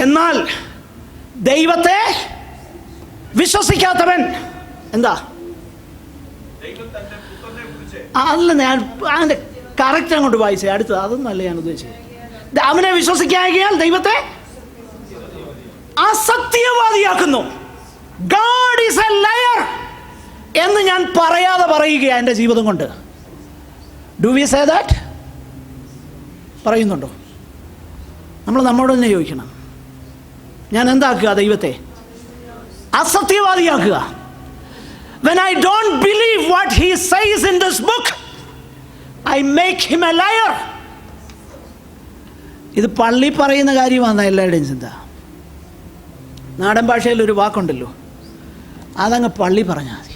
എന്നാൽ ദൈവത്തെ വിശ്വസിക്കാത്തവൻ എന്താ? അല്ല, ഞാൻ അതിൻ്റെ കറക്റ്റ് അങ്ങോട്ട് വായിച്ചേ. അടുത്തത് അതൊന്നും അല്ല ഞാൻ ഉദ്ദേശിച്ചത്. അവനെ വിശ്വസിക്കാകിയാൽ ദൈവത്തെ അസത്യവാദിയാക്കുന്നു. God is a liar എന്ന് ഞാൻ പറയാതെ പറയുകയാണ് എൻ്റെ ജീവിതം കൊണ്ട്. Do we say that? പറയുന്നുണ്ടോ? നമ്മൾ നമ്മോട് തന്നെ ചോദിക്കണം. ഞാൻ എന്താക്കുക? ദൈവത്തെ അസത്യവാദിയാക്കുക. When I don't believe what he says in this book, I make him a liar. ഇത് പള്ളി പറയുന്ന കാര്യമാണ് എല്ലാവരുടെയും ചിന്ത. നാടൻ ഭാഷയിൽ ഒരു വാക്കുണ്ടല്ലോ, അതങ്ങ് പള്ളി പറഞ്ഞാൽ മതി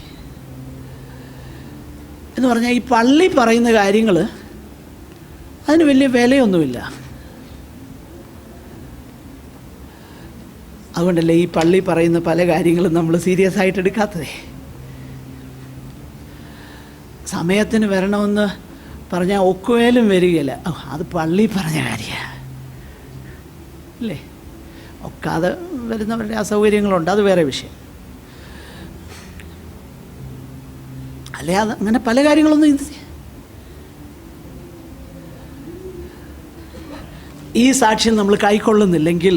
എന്ന് പറഞ്ഞാൽ ഈ പള്ളി പറയുന്ന കാര്യങ്ങൾ അതിന് വലിയ വിലയൊന്നുമില്ല. അതുകൊണ്ടല്ലേ ഈ പള്ളി പറയുന്ന പല കാര്യങ്ങളും നമ്മൾ സീരിയസ് ആയിട്ട് എടുക്കാത്തതേ. സമയത്തിന് വരണമെന്ന് പറഞ്ഞാൽ ഒക്കുവേലും വരികയില്ല. അത് പള്ളി പറഞ്ഞ കാര്യമാണ് അല്ലേ? ഒക്കാതെ വരുന്നവരുടെ അസൗകര്യങ്ങളുണ്ട്, അത് വേറെ വിഷയം അല്ലേ? അത് അങ്ങനെ പല കാര്യങ്ങളൊന്നും ഈ സാക്ഷ്യം നമ്മൾ കൈക്കൊള്ളുന്നില്ലെങ്കിൽ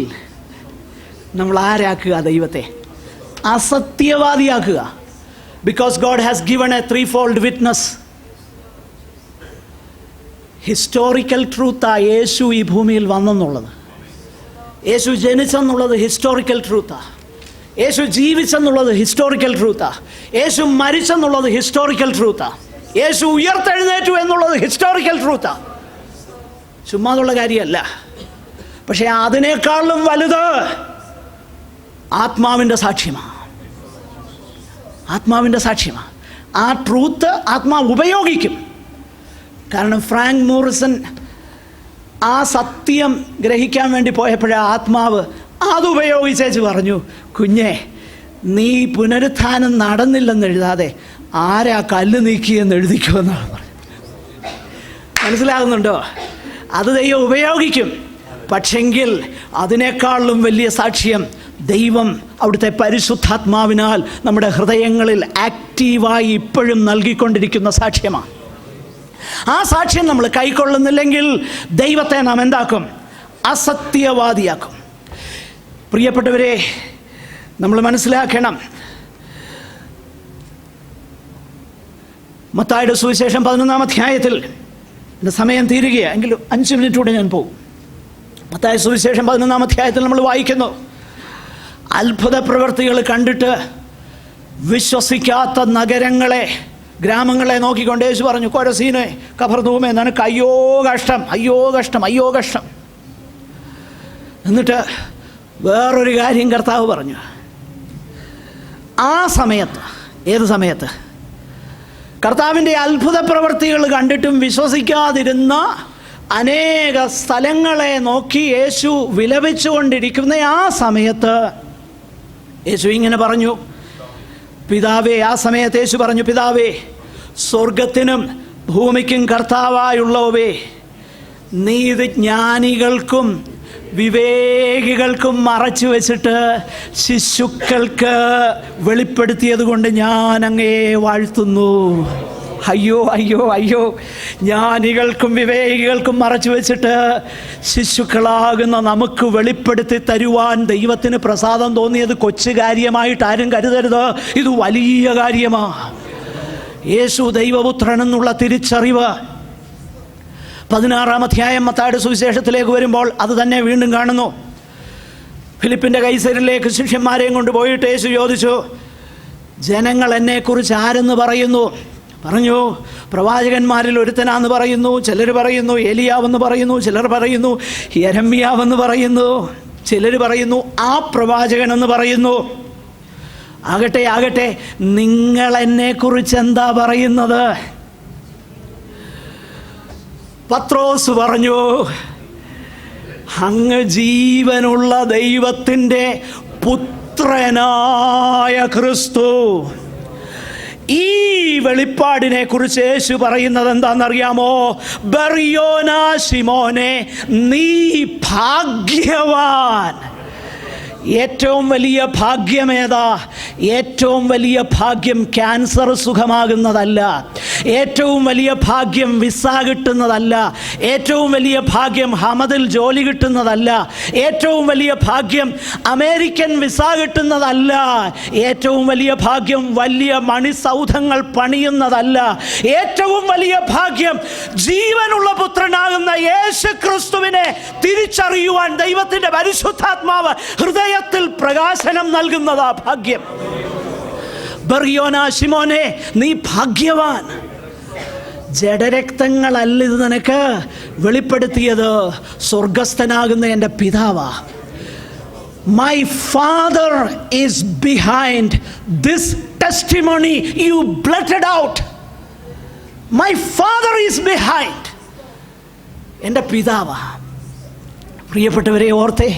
നമ്മൾ ആരാക്കുക? ദൈവത്തെ അസത്യവാദിയാക്കുക. Because God has given a threefold witness. Historical ട്രൂത്താ യേശു ഈ ഭൂമിയിൽ വന്നെന്നുള്ളത്. യേശു ജനിച്ചെന്നുള്ളത് ഹിസ്റ്റോറിക്കൽ ട്രൂത്താ. യേശു ജീവിച്ചെന്നുള്ളത് ഹിസ്റ്റോറിക്കൽ ട്രൂത്താ. യേശു മരിച്ചെന്നുള്ളത് ഹിസ്റ്റോറിക്കൽ ട്രൂത്താ. യേശു ഉയർത്തെഴുന്നേറ്റു എന്നുള്ളത് ഹിസ്റ്റോറിക്കൽ ട്രൂത്താ. ചുമ്മാതുള്ള കാര്യമല്ല. പക്ഷേ അതിനേക്കാളും വലുത് ആത്മാവിൻ്റെ സാക്ഷ്യമാണ്. ആത്മാവിൻ്റെ സാക്ഷ്യമാണ്. ആ ട്രൂത്ത് ആത്മാവ് ഉപയോഗിക്കും. കാരണം ഫ്രാങ്ക് മോറിസൺ ആ സത്യം ഗ്രഹിക്കാൻ വേണ്ടി പോയപ്പോഴേ ആത്മാവ് അതുപയോഗിച്ചേച്ച് പറഞ്ഞു, കുഞ്ഞെ, നീ പുനരുത്ഥാനം നടന്നില്ലെന്ന് എഴുതാതെ ആരാ കല്ല് നീക്കിയെന്ന് എഴുതിക്കുമെന്നാണ് പറഞ്ഞത്. മനസ്സിലാകുന്നുണ്ടോ? അത് ദൈവം ഉപയോഗിക്കും. പക്ഷെങ്കിൽ അതിനേക്കാളും വലിയ സാക്ഷ്യം ദൈവം അവിടുത്തെ പരിശുദ്ധാത്മാവിനാൽ നമ്മുടെ ഹൃദയങ്ങളിൽ ആക്റ്റീവായി ഇപ്പോഴും നൽകിക്കൊണ്ടിരിക്കുന്ന സാക്ഷ്യമാണ്. ആ സാക്ഷ്യം നമ്മൾ കൈക്കൊള്ളുന്നില്ലെങ്കിൽ ദൈവത്തെ നാം എന്താക്കും? അസത്യവാദിയാക്കും. പ്രിയപ്പെട്ടവരെ, നമ്മൾ മനസ്സിലാക്കണം, മത്തായിയുടെ സുവിശേഷം 11-ാം അധ്യായത്തിൽ, എൻ്റെ സമയം തീരുകയാണ്, എങ്കിലും 5 മിനിറ്റ് കൂടെ ഞാൻ പോകും. മത്തായി സുവിശേഷം 11-ാം അധ്യായത്തിൽ നമ്മൾ വായിക്കുന്നു, അത്ഭുത പ്രവൃത്തികൾ കണ്ടിട്ട് വിശ്വസിക്കാത്ത നഗരങ്ങളെ, ഗ്രാമങ്ങളെ നോക്കിക്കൊണ്ട് യേശു പറഞ്ഞു, കൊരസീനെ, കഫർനഹൂമേ, നിനക്ക് അയ്യോ കഷ്ടം, അയ്യോ കഷ്ടം, അയ്യോ കഷ്ടം. എന്നിട്ട് വേറൊരു കാര്യം കർത്താവ് പറഞ്ഞു. ആ സമയത്ത്, ഏത് സമയത്ത്? കർത്താവിൻ്റെ അത്ഭുത പ്രവൃത്തികൾ കണ്ടിട്ടും വിശ്വസിക്കാതിരുന്ന അനേക സ്ഥലങ്ങളെ നോക്കി യേശു വിലപിച്ചുകൊണ്ടിരിക്കുന്ന ആ സമയത്ത് യേശു ഇങ്ങനെ പറഞ്ഞു, പിതാവേ, ആ സമയത്ത് യേശു പറഞ്ഞു, പിതാവേ, സ്വർഗത്തിനും ഭൂമിക്കും കർത്താവായുള്ളവേ, നീ ഇത് ജ്ഞാനികൾക്കും വിവേകികൾക്കും മറച്ചു വെച്ചിട്ട് ശിശുക്കൾക്ക് വെളിപ്പെടുത്തിയത് കൊണ്ട് ഞാൻ അങ്ങയെ വാഴ്ത്തുന്നു. അയ്യോ അയ്യോ അയ്യോ, ജ്ഞാനികൾക്കും വിവേകികൾക്കും മറച്ചു വെച്ചിട്ട് ശിശുക്കളാകുന്ന നമുക്ക് വെളിപ്പെടുത്തി തരുവാൻ ദൈവത്തിന് പ്രസാദം തോന്നിയത് കൊച്ചു കാര്യമായിട്ട് ആരും കരുതരുത്. ഇത് വലിയ കാര്യമാണ്. യേശു ദൈവപുത്രൻ എന്നുള്ള തിരിച്ചറിവ് 16-ാം അധ്യായം മത്തായിയുടെ സുവിശേഷത്തിലേക്ക് വരുമ്പോൾ അത് തന്നെ വീണ്ടും കാണുന്നു. ഫിലിപ്പിൻ്റെ കൈസരിലേക്ക് ശിഷ്യന്മാരെയും കൊണ്ട് പോയിട്ട് യേശു ചോദിച്ചു, ജനങ്ങൾ എന്നെക്കുറിച്ച് ആരെന്ന് പറയുന്നു? പറഞ്ഞു, പ്രവാചകന്മാരിൽ ഒരുത്തനാന്ന് പറയുന്നു, ചിലർ പറയുന്നു ഏലിയാവെന്ന് പറയുന്നു, ചിലർ പറയുന്നു യെരമ്യാവെന്ന് പറയുന്നു, ചിലർ പറയുന്നു ആ പ്രവാചകനെന്ന് പറയുന്നു. ആകട്ടെ ആകട്ടെ, നിങ്ങൾ എന്നെക്കുറിച്ച് എന്താ പറയുന്നത്? പത്രോസ് പറഞ്ഞു, അങ്ങ് ജീവനുള്ള ദൈവത്തിൻ്റെ പുത്രനായ ക്രിസ്തു. ഈ വെളിപ്പാടിനെ കുറിച്ച് യേശു പറയുന്നത് എന്താണെന്നറിയാമോ? ബർയോനാ ശിമോനെ, നീ ഭാഗ്യവാൻ. ഏറ്റവും വലിയ ഭാഗ്യമേതാ? ഏറ്റവും വലിയ ഭാഗ്യം ക്യാൻസർ സുഖമാകുന്നതല്ല, ഏറ്റവും വലിയ ഭാഗ്യം വിസ കിട്ടുന്നതല്ല, ഏറ്റവും വലിയ ഭാഗ്യം ഹമദിൽ ജോലി കിട്ടുന്നതല്ല, ഏറ്റവും വലിയ ഭാഗ്യം അമേരിക്കൻ വിസ കിട്ടുന്നതല്ല, ഏറ്റവും വലിയ ഭാഗ്യം വലിയ മണിസൗധങ്ങൾ പണിയുന്നതല്ല. ഏറ്റവും വലിയ ഭാഗ്യം ജീവനുള്ള പുത്രനാകുന്ന യേശു ക്രിസ്തുവിനെ തിരിച്ചറിയുവാൻ ദൈവത്തിൻ്റെ പരിശുദ്ധാത്മാവ് ഹൃദയത്തിൽ പ്രകാശനം നൽകുന്നതാ ഭാഗ്യം. ബർയോനാ ശിമോനെ, നീ ഭാഗ്യവാൻ. ജഡരക്തങ്ങളല്ല ഇത് നിനക്ക് വെളിപ്പെടുത്തിയത്, സ്വർഗസ്ഥനാകുന്ന എൻ്റെ പിതാവാ. My Father is behind this testimony you blurted out. My Father is behind. എൻ്റെ പിതാവാ. പ്രിയപ്പെട്ടവരെ, ഓർത്തേ,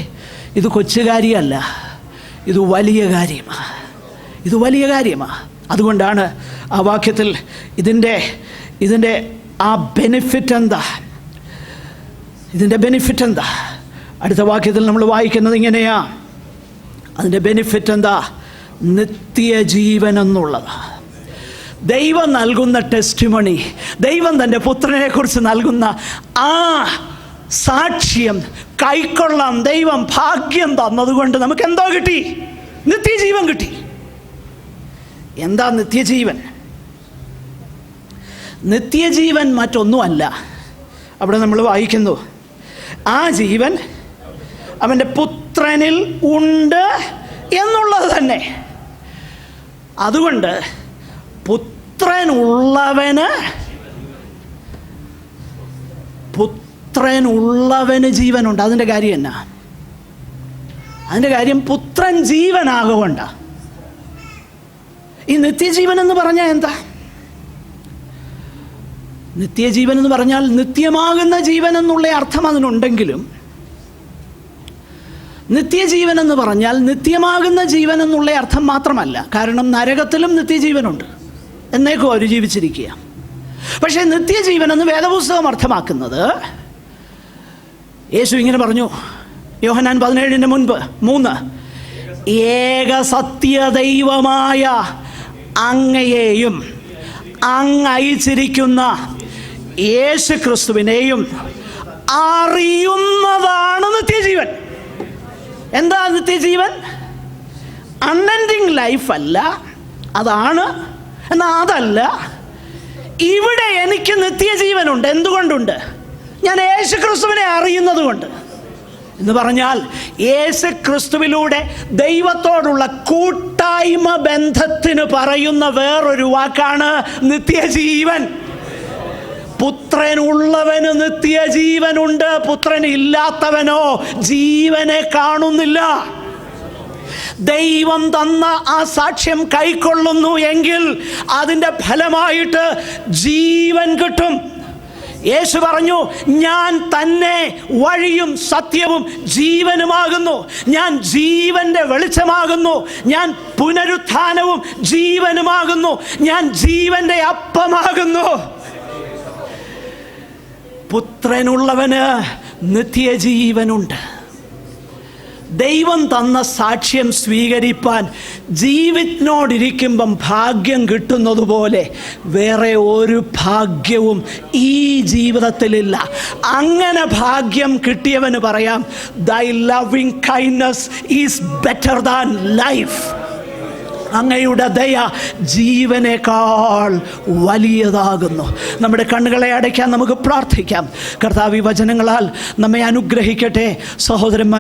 ഇത് കൊച്ചു കാര്യമല്ല, ഇത് വലിയ കാര്യമാണ്. ഇത് വലിയ കാര്യമാണ്. അതുകൊണ്ടാണ് ആ വാക്യത്തിൽ ഇതിൻ്റെ ആ ബെനിഫിറ്റ് എന്താ, ഇതിൻ്റെ ബെനിഫിറ്റ് എന്താ? അടുത്ത വാക്യത്തിൽ നമ്മൾ വായിക്കുന്നത് ഇങ്ങനെയാ, അതിൻ്റെ ബെനിഫിറ്റ് എന്താ? നിത്യജീവൻ എന്നുള്ളത്. ദൈവം നൽകുന്ന ടെസ്റ്റിമണി, ദൈവം തൻ്റെ പുത്രനെക്കുറിച്ച് നൽകുന്ന ആ സാക്ഷ്യം കൈക്കൊള്ളാൻ ദൈവം ഭാഗ്യം തന്നതുകൊണ്ട് നമുക്ക് എന്തോ കിട്ടി? നിത്യജീവൻ കിട്ടി. എന്താ നിത്യജീവൻ? നിത്യജീവൻ മറ്റൊന്നുമല്ല. അവിടെ നമ്മൾ വായിക്കുന്നു, ആ ജീവൻ അവൻ്റെ പുത്രനിൽ ഉണ്ട് എന്നുള്ളത് തന്നെ. അതുകൊണ്ട് പുത്രനുള്ളവന് ജീവനുണ്ട്. അതിൻ്റെ കാര്യം എന്നാ? അതിൻ്റെ കാര്യം പുത്രൻ ജീവനാകൊണ്ട്. ഈ നിത്യജീവൻ എന്ന് പറഞ്ഞാൽ എന്താ? നിത്യജീവൻ എന്ന് പറഞ്ഞാൽ നിത്യമാകുന്ന ജീവൻ എന്നുള്ള അർത്ഥം അതിനുണ്ടെങ്കിലും, നിത്യജീവൻ എന്ന് പറഞ്ഞാൽ നിത്യമാകുന്ന ജീവൻ എന്നുള്ള അർത്ഥം മാത്രമല്ല. കാരണം നരകത്തിലും നിത്യജീവനുണ്ട്, എന്നേക്കും അവർ ജീവിച്ചിരിക്കുക. പക്ഷേ നിത്യജീവൻ എന്ന് വേദപുസ്തകം അർത്ഥമാക്കുന്നത്, യേശു ഇങ്ങനെ പറഞ്ഞു, യോഹന്നാൻ 17:3, ഏക സത്യദൈവമായ അങ്ങയെയും അങ്ങ് അയച്ചിരിക്കുന്ന യേശു ക്രിസ്തുവിനെയും അറിയുന്നതാണ് നിത്യജീവൻ. എന്താ നിത്യജീവൻ? അൺഎൻഡിങ് ലൈഫ് അല്ല, അതാണ്. എന്നാൽ അതല്ല, ഇവിടെ എനിക്ക് നിത്യജീവനുണ്ട്. എന്തുകൊണ്ടുണ്ട്? ഞാൻ യേശുക്രിസ്തുവിനെ അറിയുന്നത് കൊണ്ട്. എന്ന് പറഞ്ഞാൽ യേശുക്രിസ്തുവിലൂടെ ദൈവത്തോടുള്ള കൂട്ടായ്മ ബന്ധത്തിന് പറയുന്ന വേറൊരു വാക്കാണ് നിത്യജീവൻ. പുത്രനുള്ളവന് നിത്യജീവനുണ്ട്, പുത്രൻ ഇല്ലാത്തവനോ ജീവനെ കാണുന്നില്ല. ദൈവം തന്ന ആ സാക്ഷ്യം കൈക്കൊള്ളുന്നു എങ്കിൽ അതിൻ്റെ ഫലമായിട്ട് ജീവൻ കിട്ടും. യേശു പറഞ്ഞു, ഞാൻ തന്നെ വഴിയും സത്യവും ജീവനുമാകുന്നു, ഞാൻ ജീവന്റെ വെളിച്ചമാകുന്നു, ഞാൻ പുനരുത്ഥാനവും ജീവനുമാകുന്നു, ഞാൻ ജീവന്റെ അപ്പമാകുന്നു. പുത്രനുള്ളവന് നിത്യജീവനുണ്ട്. ദൈവം തന്ന സാക്ഷ്യം സ്വീകരിപ്പാൻ ജീവിതനോടിരിക്കുമ്പം ഭാഗ്യം കിട്ടുന്നതുപോലെ വേറെ ഒരു ഭാഗ്യവും ഈ ജീവിതത്തിലില്ല. അങ്ങനെ ഭാഗ്യം കിട്ടിയവന് പറയാം, ദൈ loving kindness is better than life. അങ്ങയുടെ ദയ ജീവനേക്കാൾ വലിയതാകുന്നു. നമ്മുടെ കണ്ണുകളെ അടയ്ക്കാൻ നമുക്ക് പ്രാർത്ഥിക്കാം. കർത്താവ് ഈ വചനങ്ങളാൽ നമ്മെ അനുഗ്രഹിക്കട്ടെ. സഹോദരന്മാർ,